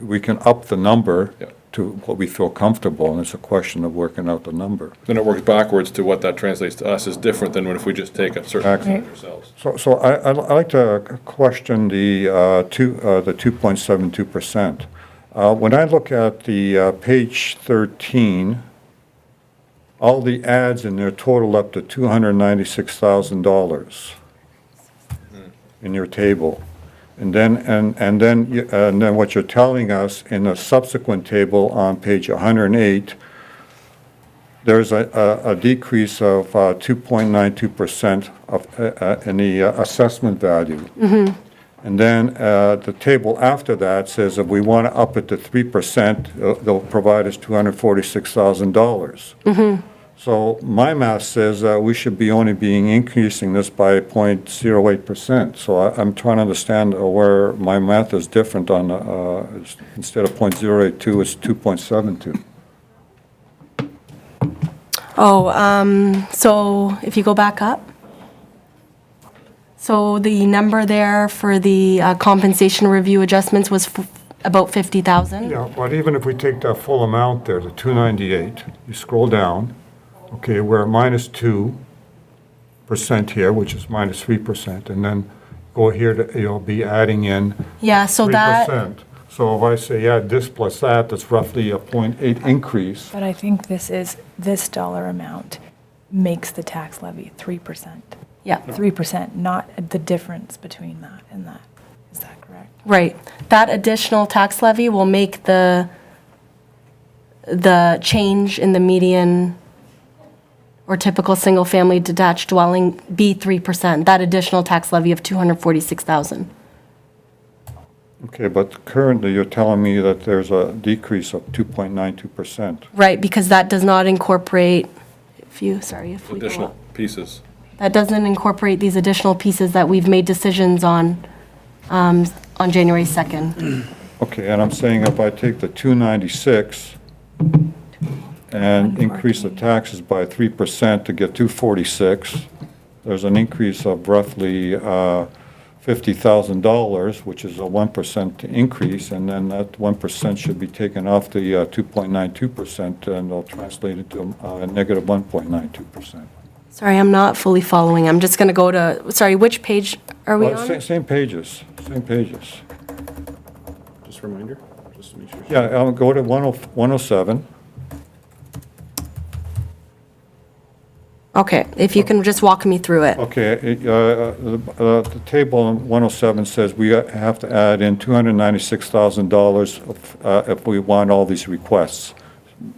we can up the number Yeah. to what we feel comfortable, and it's a question of working out the number. Then it works backwards to what that translates to us is different than if we just take a certain percentage Right. ourselves. So I'd like to question the 2.72%. When I look at the page 13, all the ads in there total up to $296,000 in your table. And then what you're telling us in a subsequent table on page 108, there's a decrease of 2.92% in the assessment value. And then the table after that says if we want to up it to 3%, they'll provide us $246,000. So my math says we should be only increasing this by 0.08%. So I'm trying to understand where my math is different on, instead of 0.082, it's 2.72. So if you go back up. So the number there for the compensation review adjustments was about 50,000. Yeah, but even if we take that full amount there, the 298, you scroll down, okay, we're at -2% here, which is -3%, and then go here to, you'll be adding in Yeah, so that, 3%. So if I say add this plus that, that's roughly a 0.8 increase. But I think this dollar amount makes the tax levy 3%. yeah, 3%, not the difference between that and that. Is that correct? right. That additional tax levy will make the change in the median or typical single-family detached dwelling be 3%, that additional tax levy of $246,000. Okay, but currently you're telling me that there's a decrease of 2.92%. Right, because that does not incorporate, if we go Additional up. pieces. That doesn't incorporate these additional pieces that we've made decisions on January 2nd. Okay, and I'm saying if I take the 296 and increase the taxes by 3% to get 246, there's an increase of roughly $50,000, which is a 1% increase, and then that 1% should be taken off the 2.92%, and they'll translate it to a negative 1.92%. Sorry, I'm not fully following. I'm just going to go to, sorry, which page are we on? Same pages, same pages. Just a reminder, just to make sure. Yeah, I'll go to 107. Okay, if you can just walk me through it. Okay, the table on 107 says we have to add in $296,000 if we want all these requests.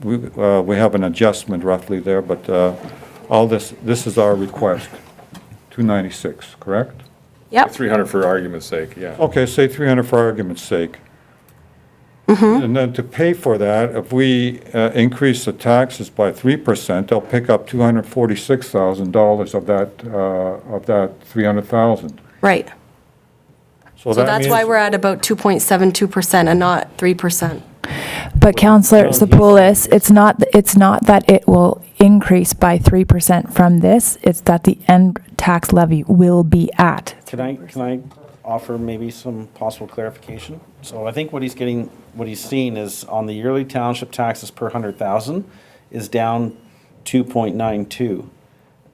We have an adjustment roughly there, but all this is our request, 296, correct? Yep, 300 for argument's sake, yeah. Okay, say 300 for argument's sake. And then to pay for that, if we increase the taxes by 3%, they'll pick up $246,000 of that 300,000. right. So that that's why means- we're at about 2.72% and not 3%. But Counselor Sapoulis, it's not that it will increase by 3% from this, it's that the end tax levy will be at. Can I offer maybe some possible clarification? So I think what he's seeing is on the yearly township taxes per 100,000 is down 2.92.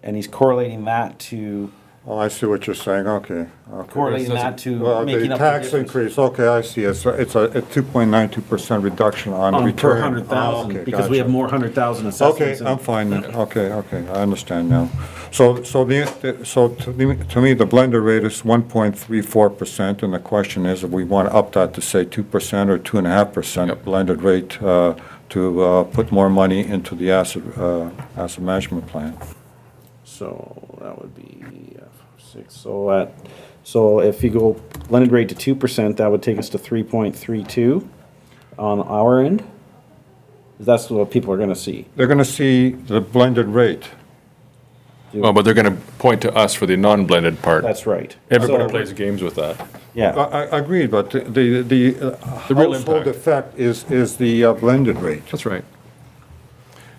And he's correlating that to, Oh, I see what you're saying, okay. correlating that to Well, making the up the tax difference. increase, okay, I see, it's a 2.92% reduction on On return. per 100,000, Okay, because we have gotcha. more 100,000 Okay, assessments. I'm fine then, okay, I understand now. So to me, the blended rate is 1.34%, and the question is if we want to up that to say 2% or 2.5% blended rate to put more money into the asset management plan. So that would be 6. So if you go blended rate to 2%, that would take us to 3.32 on our end. That's what people are going to see. They're going to see the blended rate. Well, but they're going to point to us for the non-blended part. That's right. Everybody So- plays games with that. Yeah. I agree, but the real household impact. effect is the blended rate. That's right.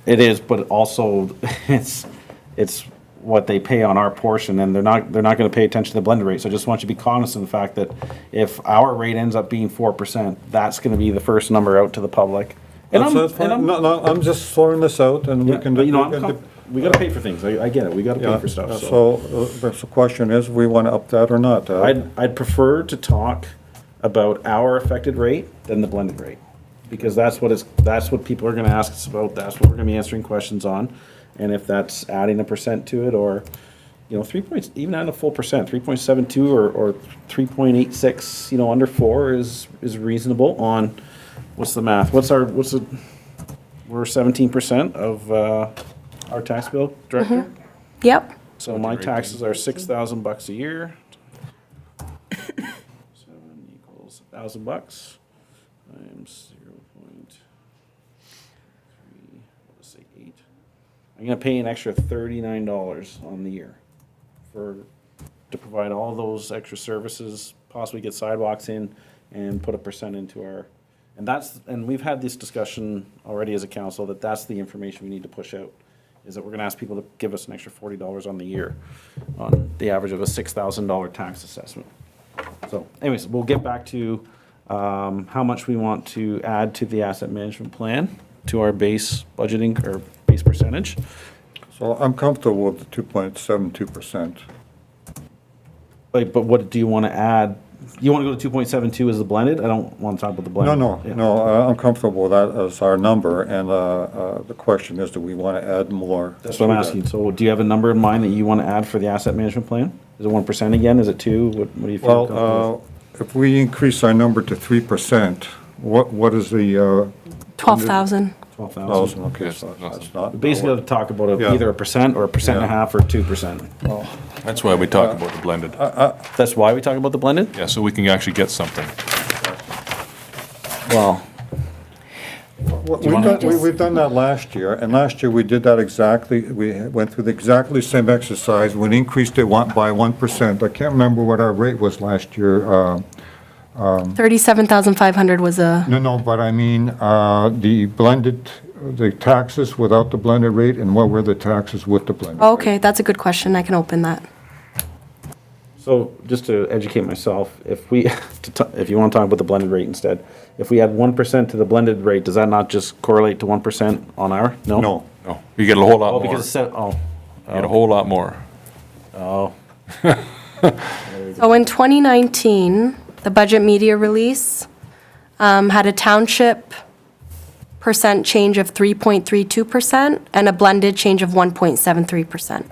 It is, but also it's what they pay on our portion, and they're not going to pay attention to the blended rate. So I just want you to be cognizant of the fact that if our rate ends up being 4%, that's going to be the first number out to the public. And That's fine. No, I'm just throwing this out, and we can. but, you know, we can- we got to pay for things. I get it. We got to pay Yeah, for stuff. So the question is, we want to up that or not? I'd prefer to talk about our affected rate than the blended rate, because that's what people are going to ask us about. That's what we're going to be answering questions on. And if that's adding a percent to it, or, you know, 3 points, even at a full percent, 3.72 or 3.86, you know, under 4 is reasonable on, what's the math? we're 17% of our tax bill, Director? Yep, So my taxes are $6,000 a year. 7 equals $1,000 times 0.3, let's say 8. I'm gonna pay an extra $39 on the year to provide all those extra services, possibly get sidewalks in and put a percent into our, and we've had this discussion already as a council, that's the information we need to push out, is that we're gonna ask people to give us an extra $40 on the year on the average of a $6,000 tax assessment. So anyways, we'll get back to how much we want to add to the asset management plan, to our base budgeting or base percentage. So I'm comfortable with the 2.72%. But what do you want to add? You want to go to 2.72 as the blended? I don't want to talk about the blended. No, I'm comfortable with that as our number, and the question is, do we want to add more? That's what I'm to that? asking. So do you have a number in mind that you want to add for the asset management plan? Is it 1% again? Is it 2? What do you feel comfortable with? Well, if we increase our number to 3%, what is the 12,000. 12,000. Okay, Yes, so nothing. that's not. Basically, to talk about Yeah. either a percent or a percent and a Yeah. half or 2%. That's why we talk about the blended. That's why we talk about the blended? Yeah, so we can actually get something. Well, We've done that last year, and last year we did that exactly, we went through the exactly same exercise, we increased it by 1%. I can't remember what our rate was last year. 37,500 was a, No, but I mean, the blended, the taxes without the blended rate, and what were the taxes with the blended rate? okay, that's a good question. I can open that. so just to educate myself, if we, if you want to talk about the blended rate instead, if we add 1% to the blended rate, does that not just correlate to 1% on our? No. No, you get a whole lot Oh, more. because it's set, oh, You get a whole lot more. oh, So in 2019, the budget media release had a township percent change of 3.32% and a blended change of 1.73%.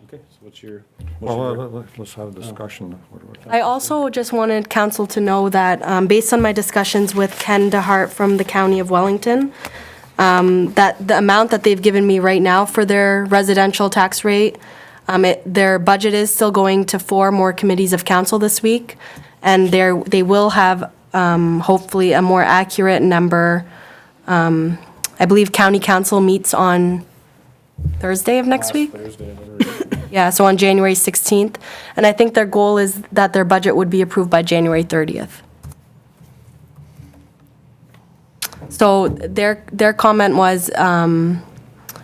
okay, so what's your? Well, let's have a discussion. I also just wanted council to know that, based on my discussions with Ken DeHart from the County of Wellington, that the amount that they've given me right now for their residential tax rate, their budget is still going to 4 more committees of council this week, and they will have, hopefully, a more accurate number. I believe county council meets on Thursday of next week? Yeah, so on January 16th. And I think their goal is that their budget would be approved by January 30th. So their comment was,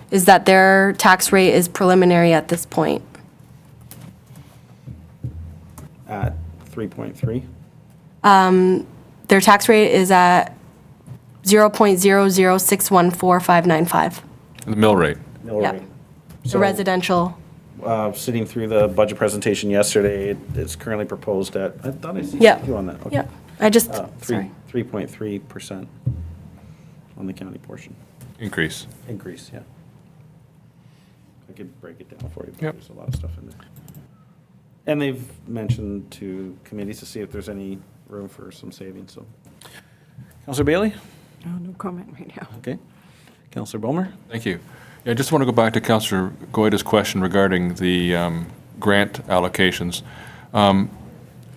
is that their tax rate is preliminary at this point. At 3.3? Their tax rate is at 0.00614,595. The mill rate. Mill Yep. rate. The So, residential. Sitting through the budget presentation yesterday, it's currently proposed at, I thought I see Yep. you on that. Okay. Yep. I just, Three, sorry. 3.3% on the county portion. Increase. Increase, yeah. I could break it down for you, but Yep. there's a lot of stuff in there. And they've mentioned to committees to see if there's any room for some savings, so. Counselor Bailey? No comment right now. Okay. Counselor Bulmer? Thank you. Yeah, I just want to go back to Councillor Goyda's question regarding the grant allocations.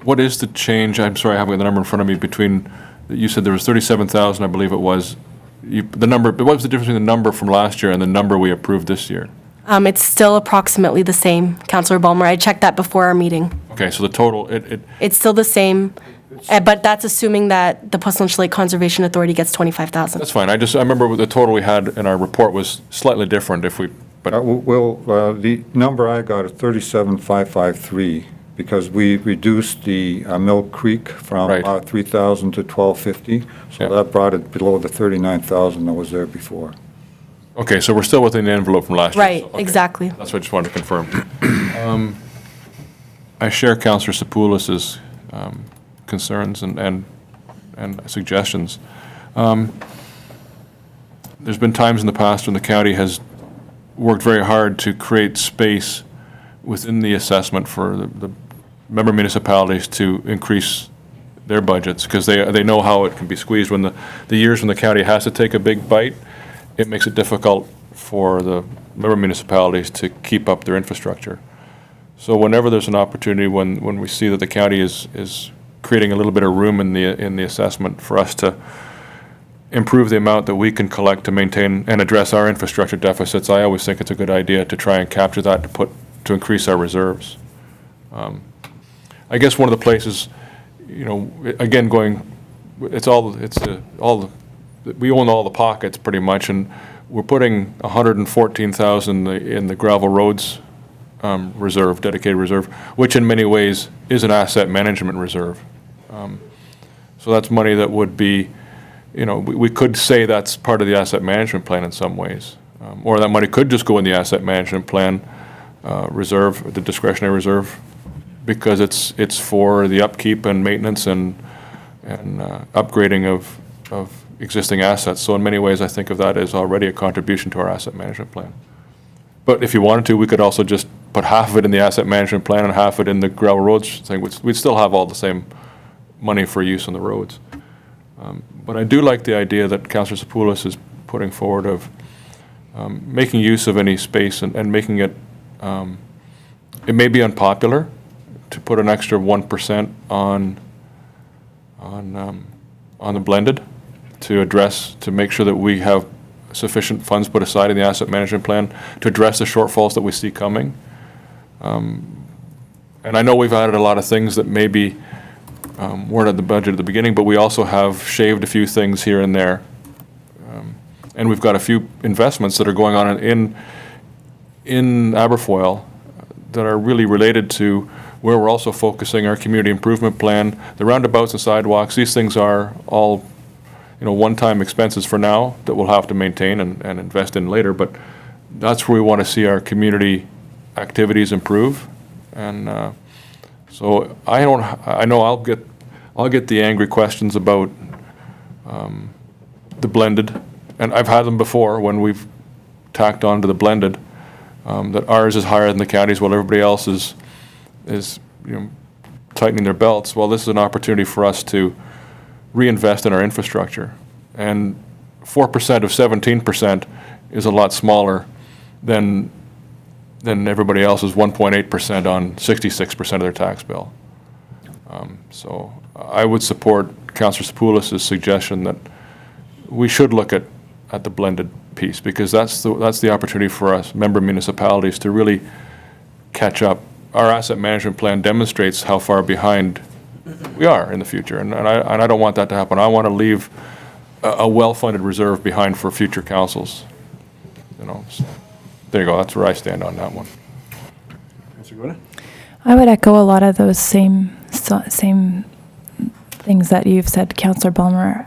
What is the change, I'm sorry, I haven't got the number in front of me, between, you said there was 37,000, I believe it was. The number, what was the difference between the number from last year and the number we approved this year? It's still approximately the same, Counselor Ballmer. I checked that before our meeting. Okay, so the total, It's still the same, but that's assuming that the Puslinch Lake Conservation Authority gets 25,000. that's fine. I remember the total we had in our report was slightly different if we, but, The number I got is 37,553, because we reduced the Mill Creek from Right. 3,000 to 1,250, so Yeah. that brought it below the 39,000 that was there before. okay, so we're still within the envelope from last year. Right, so, okay. exactly. That's what I just wanted to confirm. I share Councillor Sepoulis's concerns and suggestions. There's been times in the past when the county has worked very hard to create space within the assessment for the member municipalities to increase their budgets, because they know how it can be squeezed. When the years when the county has to take a big bite, it makes it difficult for the member municipalities to keep up their infrastructure. So whenever there's an opportunity, when we see that the county is creating a little bit of room in the assessment for us to improve the amount that we can collect to maintain and address our infrastructure deficits, I always think it's a good idea to try and capture that to increase our reserves. I guess one of the places, again, we own all the pockets pretty much, and we're putting 114,000 in the gravel roads reserve, dedicated reserve, which in many ways is an asset management reserve. So that's money that would be, we could say that's part of the asset management plan in some ways. Or that money could just go in the asset management plan reserve, the discretionary reserve, because it's for the upkeep and maintenance and upgrading of existing assets. So in many ways, I think of that as already a contribution to our asset management plan. But if you wanted to, we could also just put half of it in the asset management plan and half of it in the gravel roads thing. We'd still have all the same money for use on the roads. But I do like the idea that Councillor Sepoulis is putting forward of making use of any space and making it, it may be unpopular to put an extra 1% on the blended to make sure that we have sufficient funds put aside in the asset management plan to address the shortfalls that we see coming. And I know we've added a lot of things that maybe weren't at the budget at the beginning, but we also have shaved a few things here and there. And we've got a few investments that are going on in Aberfoyle that are really related to where we're also focusing our community improvement plan. The roundabouts and sidewalks, these things are all, one-time expenses for now that we'll have to maintain and invest in later, but that's where we want to see our community activities improve. And so I know I'll get the angry questions about the blended, and I've had them before when we've tacked on to the blended, that ours is higher than the county's while everybody else is tightening their belts. Well, this is an opportunity for us to reinvest in our infrastructure. And 4% of 17% is a lot smaller than everybody else's 1.8% on 66% of their tax bill. So I would support Councillor Sapoulis' suggestion that we should look at the blended piece, because that's the opportunity for us member municipalities to really catch up. Our asset management plan demonstrates how far behind we are in the future, and I don't want that to happen. I want to leave a well-funded reserve behind for future councils. So there you go. That's where I stand on that one. Councillor Goyda? I would echo a lot of those same things that you've said, Councillor Bulmer.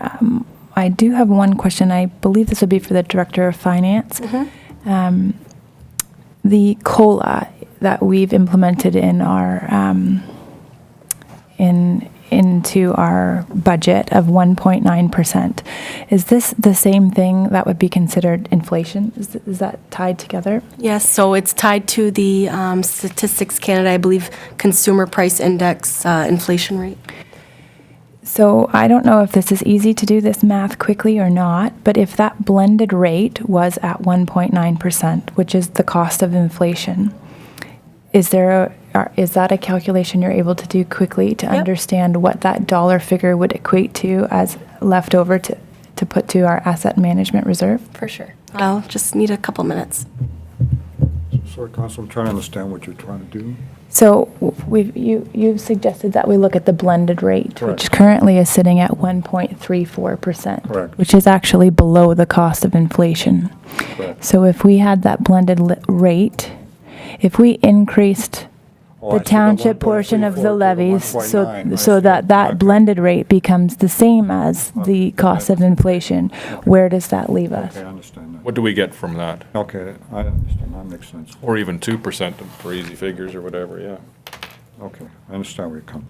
I do have one question. I believe this would be for the Director of Finance. The COLA that we've implemented in our into our budget of 1.9%. Is this the same thing that would be considered inflation? Is that tied together? Yes, so it's tied to the Statistics Canada, I believe, Consumer Price Index inflation rate. So I don't know if this is easy to do this math quickly or not, but if that blended rate was at 1.9%, which is the cost of inflation, is that a calculation you're able to do quickly to understand what that dollar figure would equate to as leftover to put to our asset management reserve? For sure. I'll just need a couple minutes. Sorry, Council, I'm trying to understand what you're trying to do. So you've suggested that we look at the blended rate, Correct. which currently is sitting at 1.34%, Correct. which is actually below the cost of inflation. Correct. So if we had that blended rate, if we increased Oh, I the see, township portion of the levies, so that blended rate becomes the same as the cost of inflation, where does that leave us? Okay, I understand that. What do we get from that? Okay, I understand, that makes sense. Or even 2% for easy figures or whatever, yeah. Okay, I understand where it comes.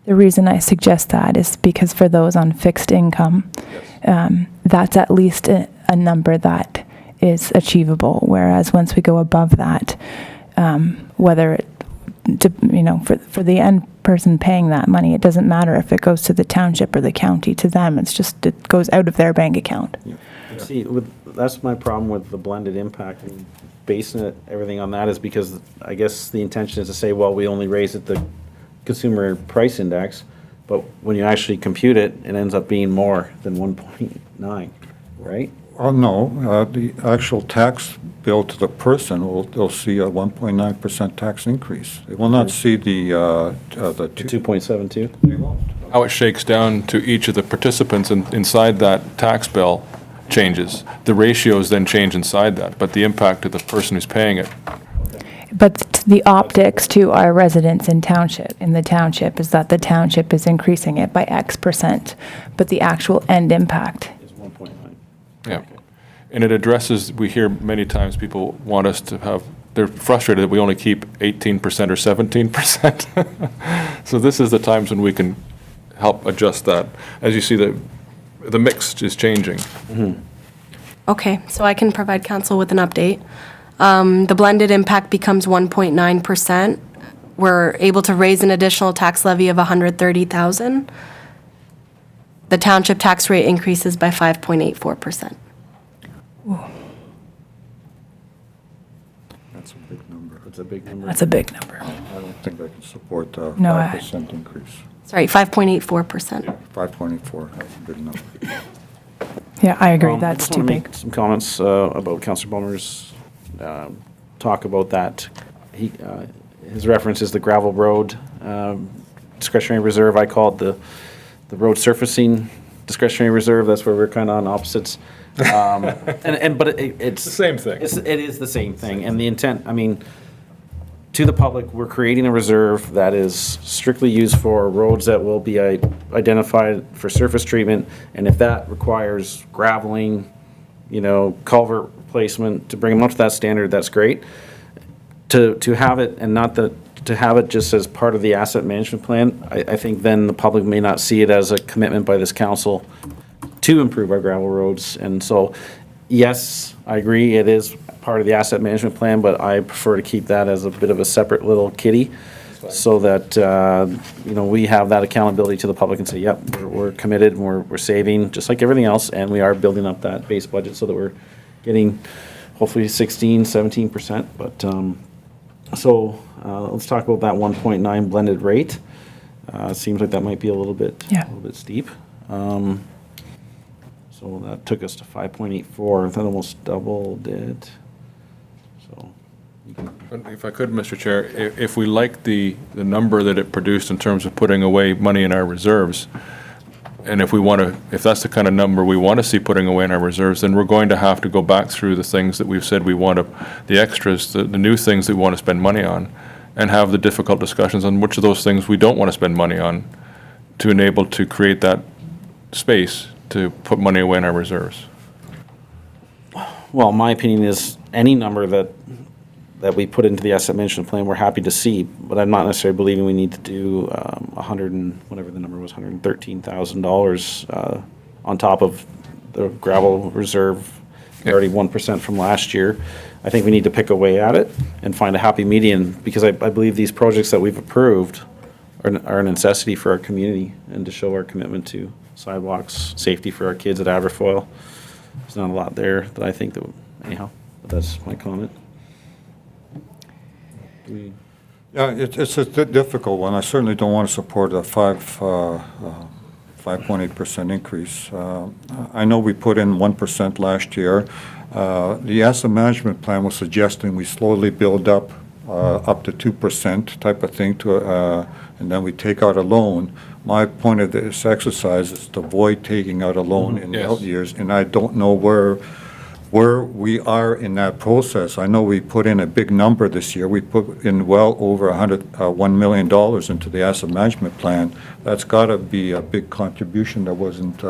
The reason I suggest that is because for those on fixed income, that's at least a number that is achievable, whereas once we go above that, whether it, for the end person paying that money, it doesn't matter if it goes to the township or the county. To them, it goes out of their bank account. See, that's my problem with the blended impact and basing everything on that is because I guess the intention is to say, well, we only raise it the consumer price index, but when you actually compute it, it ends up being more than 1.9, right? Oh, no, the actual tax bill to the person, they'll see a 1.9% tax increase. They will not see the 2.72? They won't. How it shakes down to each of the participants inside that tax bill changes. The ratios then change inside that, but the impact to the person who's paying it. But the optics to our residents in the township is that the township is increasing it by X%, but the actual end impact. Is 1.9. Yeah. And it addresses, we hear many times people want us to have, they're frustrated that we only keep 18% or 17%. So this is the times when we can help adjust that. As you see, the mix is changing. Okay, so I can provide council with an update. The blended impact becomes 1.9%. We're able to raise an additional tax levy of $130,000. The township tax rate increases by 5.84%. It's a big number. That's a big number. I don't think I can support a No, I- 5% increase. Sorry, 5.84%. 524, that's a big number. Yeah, I agree. I That's just too wanna big. make some comments about Councillor Bulmer's talk about that. His reference is the gravel road discretionary reserve. I call it the road surfacing discretionary reserve. That's where we're kind of on opposites. But it's The same thing. It is the same thing, and the intent. I mean, to the public, we're creating a reserve that is strictly used for roads that will be identified for surface treatment, and if that requires graveling, culvert replacement to bring them up to that standard, that's great. To have it and not to have it just as part of the asset management plan, I think then the public may not see it as a commitment by this council to improve our gravel roads. And so, yes, I agree, it is part of the asset management plan, but I prefer to keep that as a bit of a separate little kitty so that, we have that accountability to the public and say, yep, we're committed, and we're saving, just like everything else, and we are building up that base budget so that we're getting hopefully 16, 17%. But, let's talk about that 1.9 blended rate. Seems like that might be a little bit steep. So that took us to 5.84, that almost doubled it. So, If I could, Mr. Chair, if we like the number that it produced in terms of putting away money in our reserves, and if that's the kind of number we want to see putting away in our reserves, then we're going to have to go back through the things that we've said we want to, the extras, the new things that we want to spend money on, and have the difficult discussions on which of those things we don't want to spend money on to enable to create that space to put money away in our reserves. well, my opinion is any number that we put into the asset management plan, we're happy to see, but I'm not necessarily believing we need to do whatever the number was, $113,000 on top of the gravel reserve, already 1% from last year. I think we need to pick away at it and find a happy median, because I believe these projects that we've approved are a necessity for our community and to show our commitment to sidewalks, safety for our kids at Aberfoyle. There's not a lot there that I think that, anyhow, but that's my comment. Yeah, it's a difficult one. I certainly don't want to support a 5.8% increase. I know we put in 1% last year. The asset management plan was suggesting we slowly build up to 2% type of thing and then we take out a loan. My point of this exercise is to avoid taking out a loan in the Yes. out years, and I don't know where we are in that process. I know we put in a big number this year. We put in well over $1 million into the asset management plan. That's got to be a big contribution that wasn't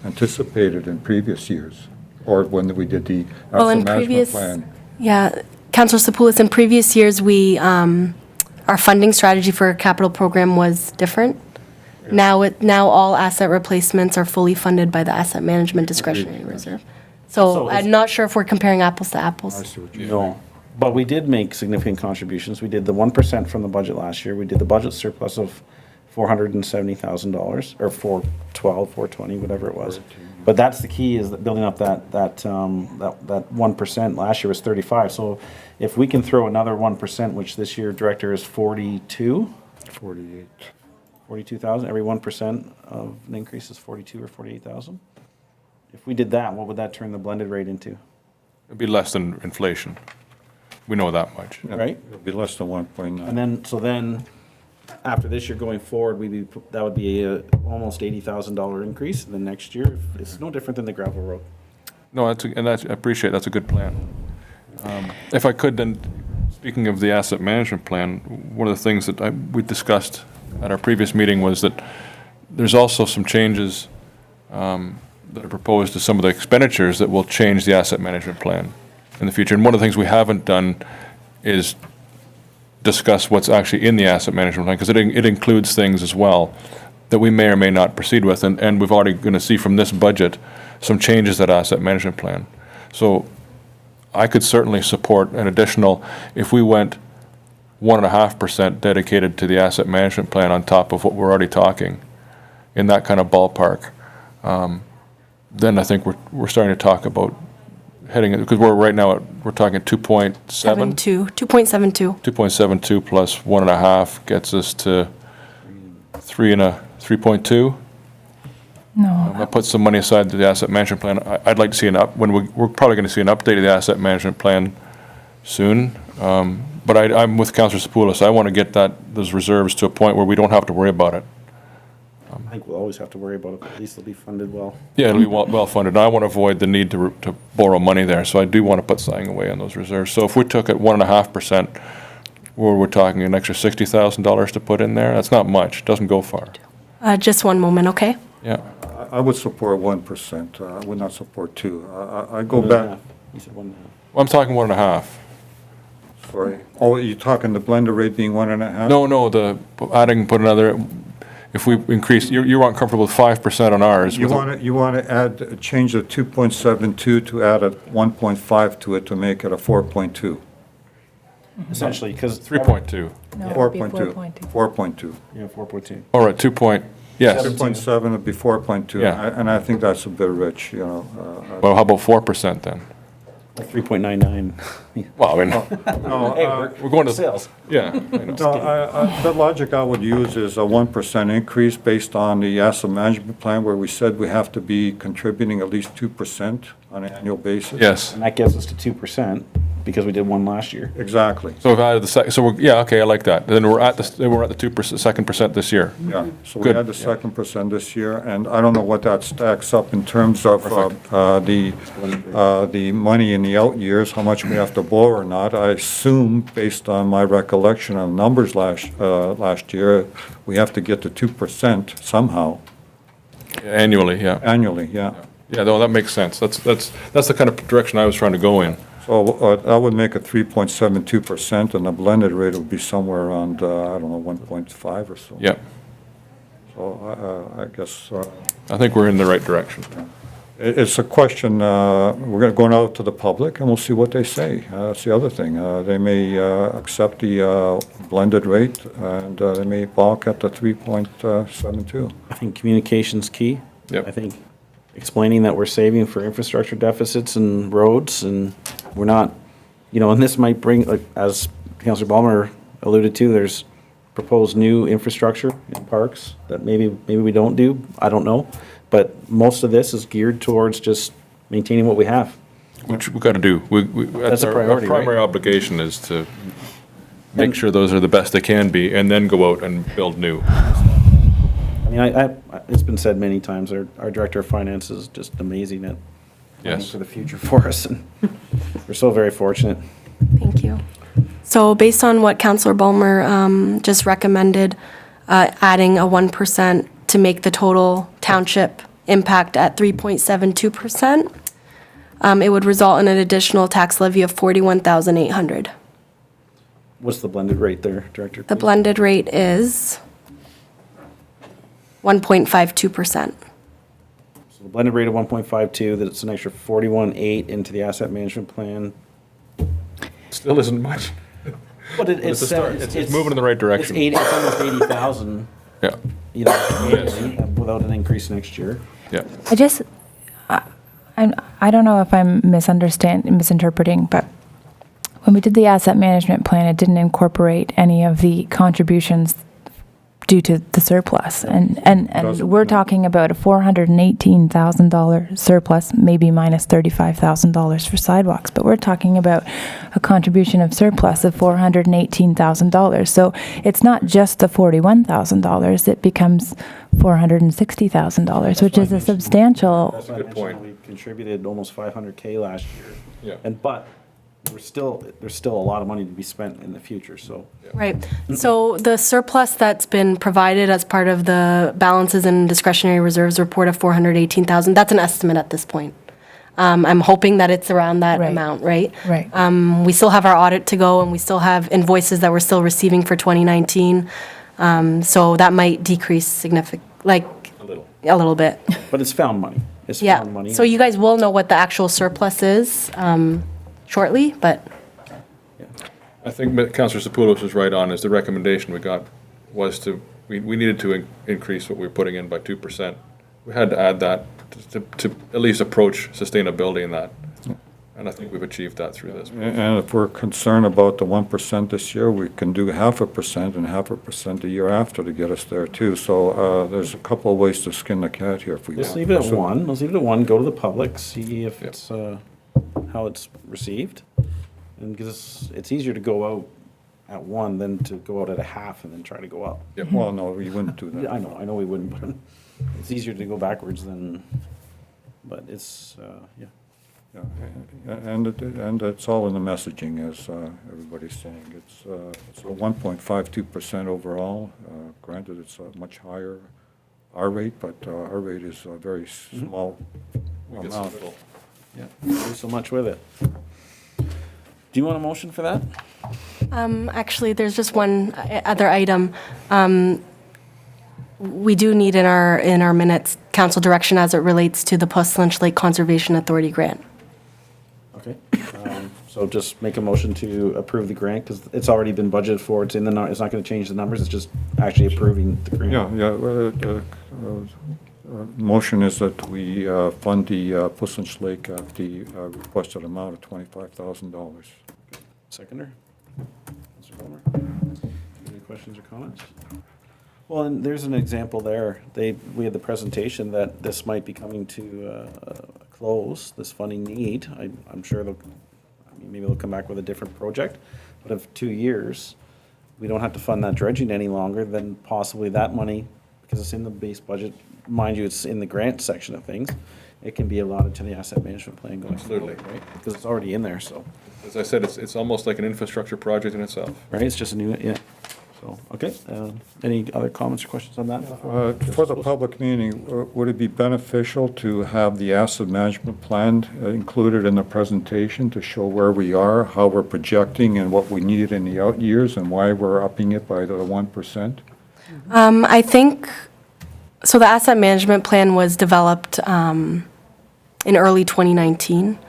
anticipated in previous years, or when we did the Well, asset in management previous, plan. yeah, Councillor Sapoulis, in previous years, our funding strategy for a capital program was different. Now all asset replacements are fully funded by the asset management discretionary reserve. So So is- I'm not sure if we're comparing apples to apples. I see what you're No, but we did make significant contributions. We did the 1% from the budget last year. We did the budget surplus of $470,000, or 420, whatever it was. But that's the key, is that building up that 1%. Last year was 35. So if we can throw another 1%, which this year, Director, is 42, 48. 42,000, every 1% of an increase is 42 or 48,000. If we did that, what would that turn the blended rate into, It'd be less than inflation. We know that much. right? It'll be less than 1.9. And then, after this year going forward, that would be a almost $80,000 increase. And then next year, it's no different than the gravel road. No, I appreciate, that's a good plan. If I could then, speaking of the asset management plan, one of the things that we discussed at our previous meeting was that there's also some changes that are proposed to some of the expenditures that will change the asset management plan in the future. And one of the things we haven't done is discuss what's actually in the asset management plan, because it includes things as well that we may or may not proceed with. And we've already going to see from this budget some changes to that asset management plan. So I could certainly support an additional, if we went 1.5% dedicated to the asset management plan on top of what we're already talking, in that kind of ballpark, then I think we're starting to talk about heading, because we're right now, we're talking 2.7? 2.72. 2.72 plus 1.5 gets us to 3.2. No, I put some money aside to the asset management plan. I'd like to see we're probably going to see an update of the asset management plan soon. But I'm with Councillor Sepoulos. I want to get those reserves to a point where we don't have to worry about it. I think we'll always have to worry about it, but at least they'll be funded well. Yeah, it'll be well funded. I want to avoid the need to borrow money there, so I do want to put something away on those reserves. So if we took it 1.5%, where we're talking an extra $60,000 to put in there, that's not much. Doesn't go far. Just one moment, okay? Yeah. I would support 1%. I would not support 2. I go back, You said 1.5. Well, I'm talking 1.5. sorry. Oh, you're talking the blended rate being 1.5? No, put another. If we increase, you aren't comfortable with 5% on ours. You want to change the 2.72 to add a 1.5 to it to make it a 4.2. Essentially, because. 3.2. no, it would be 4.2. 4.2. 4.2. Yeah, 4.2. All right, 2 point, yes. 2.7 would be 4.2. Yeah. And I think that's a bit rich, Well, how about 4% then? 3.99. Well, I mean, No, we're going to. Sales. Yeah. the logic I would use is a 1% increase based on the asset management plan where we said we have to be contributing at least 2% on an annual basis. Yes. And that gets us to 2% because we did one last year. Exactly. So if I added okay, I like that. Then we're at the 2%, 2% this year. Yeah, so we Good. had the 2% this year, and I don't know what that stacks up in terms of the money in the out years, how much we have to borrow or not. I assume, based on my recollection of numbers last year, we have to get to 2% somehow, Annually, yeah. annually, yeah. Yeah, no, that makes sense. That's the kind of direction I was trying to go in. So that would make it 3.72%, and the blended rate would be somewhere around, I don't know, 1.5 or so. Yeah. So I guess I think we're in the right direction. it's a question, we're going out to the public, and we'll see what they say. That's the other thing. They may accept the blended rate, and they may balk at the 3.72. I think communication's key. Yep. I think explaining that we're saving for infrastructure deficits and roads, and we're not, and this might bring, like, as Councillor Ballmer alluded to, there's proposed new infrastructure in parks that maybe we don't do, I don't know. But most of this is geared towards just maintaining what we have. Which we got to do. That's a priority, Our primary obligation is to make sure those are the best they can be, and then go out and build new. I mean, it's been said many times, our Director of Finance is just amazing at planning Yes. for the future for us, and we're so very fortunate. Thank you. So based on what Councillor Ballmer just recommended, adding a 1% to make the total township impact at 3.72%, it would result in an additional tax levy of $41,800. What's the blended rate there, Director? The blended rate is 1.52%. So the blended rate of 1.52, that's an extra 41.8 into the asset management plan. Still isn't much. But It's a start. It's moving in the right direction. It's almost 80,000, Yeah, annually, without an increase next year. yeah. I don't know if I'm misinterpreting, but when we did the asset management plan, it didn't incorporate any of the contributions due to the surplus. And Doesn't, we're no. talking about a $418,000 surplus, maybe minus $35,000 for sidewalks, but we're talking about a contribution of surplus of $418,000. So it's not just the $41,000, it becomes $460,000, which is a substantial. That's why I Good mentioned point. we contributed almost 500K last year. Yeah. But there's still a lot of money to be spent in the future, so. Right. So the surplus that's been provided as part of the balances and discretionary reserves report of 418,000, that's an estimate at this point. I'm hoping that it's around that Right. amount, right? Right. We still have our audit to go, and we still have invoices that we're still receiving for 2019. So that might decrease a little bit. But it's found money. It's Yeah. found money. So you guys will know what the actual surplus is shortly, but I think Councillor Sepoulos is right on, is the recommendation we got was we needed to increase what we were putting in by 2%. We had to add that to at least approach sustainability in that. And I think we've achieved that through this. And if we're concerned about the 1% this year, we can do 0.5% and 0.5% the year after to get us there too. So there's a couple of ways to skin the cat here if we want. Let's leave it at So- 1. Let's leave it at 1, go to the public, see if it's, how it's received. And because it's easier to go out at 1 than to go out at a half and then try to go up. Well, no, we wouldn't do Yeah, that. I know we wouldn't, but it's easier to go backwards than, but it's, yeah. Yeah, and it's all in the messaging, as everybody's saying. It's a 1.52% overall. Granted, it's a much higher our rate, but our rate is a very small We get some amount. little- Yeah, do so much with it. Do you want a motion for that? Actually, there's just one other item. We do need in our minutes council direction as it relates to the Post Lynch Lake Conservation Authority grant. Okay, so just make a motion to approve the grant, because it's already been budgeted for, it's in the, it's not gonna change the numbers, it's just actually approving the grant. Yeah, well, motion is that we fund the Puslynch Lake at the requested amount of $25,000. Seconder? Mr. Palmer? Any questions or comments? Well, and there's an example there. We had the presentation that this might be coming to a close, this funding need. I'm sure maybe they'll come back with a different project. But if 2 years, we don't have to fund that dredging any longer, then possibly that money, because it's in the base budget, mind you, it's in the grant section of things, it can be allotted to the asset management plan going forward, Absolutely. right? Because it's already in there, so, As I said, it's almost like an infrastructure project in itself. right? It's just a new, yeah. So, okay, any other comments or questions on that? For the public meeting, would it be beneficial to have the asset management plan included in the presentation to show where we are, how we're projecting, and what we need in the out years, and why we're upping it by the 1%? I think, so the asset management plan was developed in early 2019.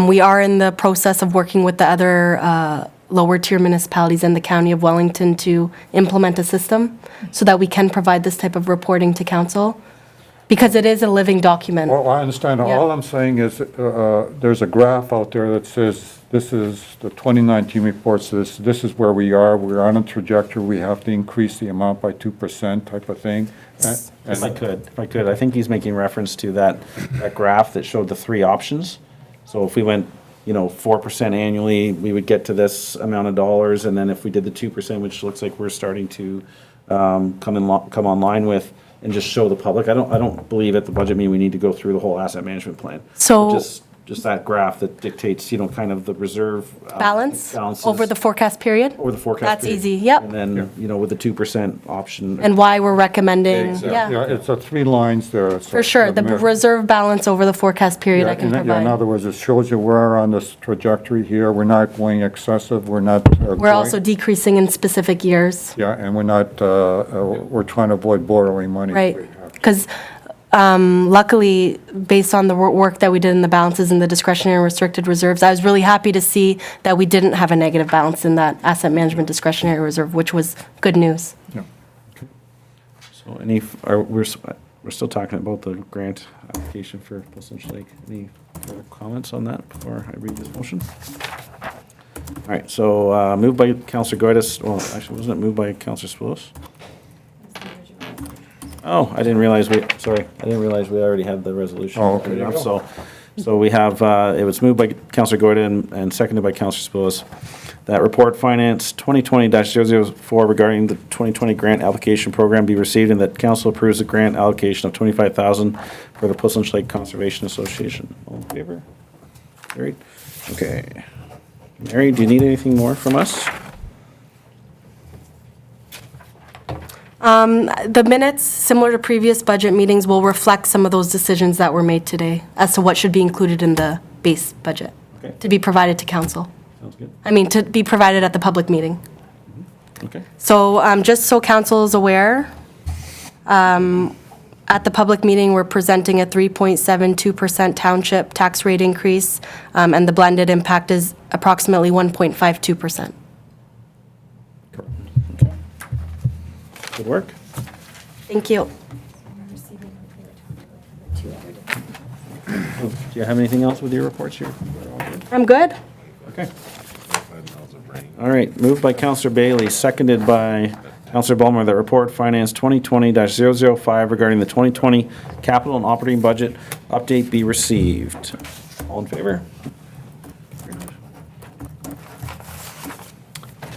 We are in the process of working with the other lower tier municipalities and the County of Wellington to implement a system so that we can provide this type of reporting to council, because it is a living document. Well, I understand. Yeah. All I'm saying is, there's a graph out there that says, this is the 2019 reports, this is where we are, we're on a trajectory, we have to increase the amount by 2% type of thing. If I could, I think he's making reference to that graph that showed the 3 options. So if we went, 4% annually, we would get to this amount of dollars, and then if we did the 2%, which looks like we're starting to come online with, and just show the public. I don't believe at the budget meeting we need to go through the whole asset management plan. So- Just that graph that dictates, kind of the reserve. Balance balances over the forecast period? Over the forecast. That's period. easy, yep. And then, with the 2% option. And why we're recommending, Exactly. yeah, Yeah, it's 3 lines there. for sure. The reserve balance over the forecast period I can In provide. other words, it shows you we're on this trajectory here, we're not going excessive, we're not. We're also decreasing in specific years. Yeah, and we're not, we're trying to avoid borrowing money. if Right, we have to. because luckily, based on the work that we did in the balances and the discretionary and restricted reserves, I was really happy to see that we didn't have a negative balance in that asset management discretionary reserve, which was good news. Yeah. So we're still talking about the grant application for Puslynch Lake. Any further comments on that before I read this motion? All right, so moved by Councillor Goytis, well, actually, wasn't it moved by Councillor Spillis? Oh, I didn't realize we already had the resolution. Oh, okay. Enough. So we have, it was moved by Councillor Goyda and seconded by Councillor Spillis, that report finance 2020-004 regarding the 2020 grant application program be received, and that council approves the grant allocation of $25,000 for the Puslynch Lake Conservation Association. All in favor? Carried. Okay. Mary, do you need anything more from us? The minutes, similar to previous budget meetings, will reflect some of those decisions that were made today as to what should be included in the base budget Okay. to be provided to council. Sounds good. I mean, to be provided at the public meeting. Okay. So just so council is aware, at the public meeting, we're presenting a 3.72% township tax rate increase, and the blended impact is approximately 1.52%. Good work. Thank you. Do you have anything else with your reports here? I'm good. Okay. All right, moved by Counselor Bailey, seconded by Counselor Ballmer, that report finance 2020-005 regarding the 2020 capital and operating budget update be received. All in favor?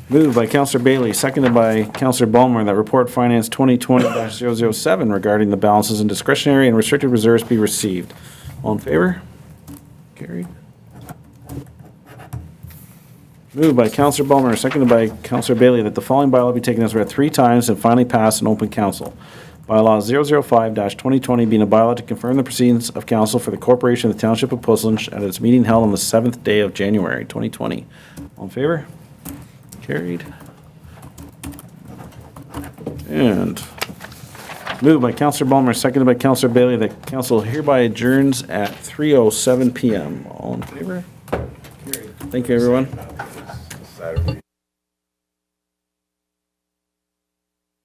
Moved by Counselor Bailey, seconded by Counselor Ballmer, that report finance 2020-007 regarding the balances in discretionary and restricted reserves be received. All in favor? Carried. Moved by Counselor Ballmer, seconded by Counselor Bailey, that the following bylaw be taken as read 3 times and finally passed in open council. Bylaw 005-2020 being a bylaw to confirm the proceedings of council for the corporation of the Township of Portland at its meeting held on the 7th day of January 2020. All in favor? Carried. And moved by Counselor Ballmer, seconded by Counselor Bailey, that council hereby adjourns at 3:07 PM. All in favor? Carried. Thank you, everyone.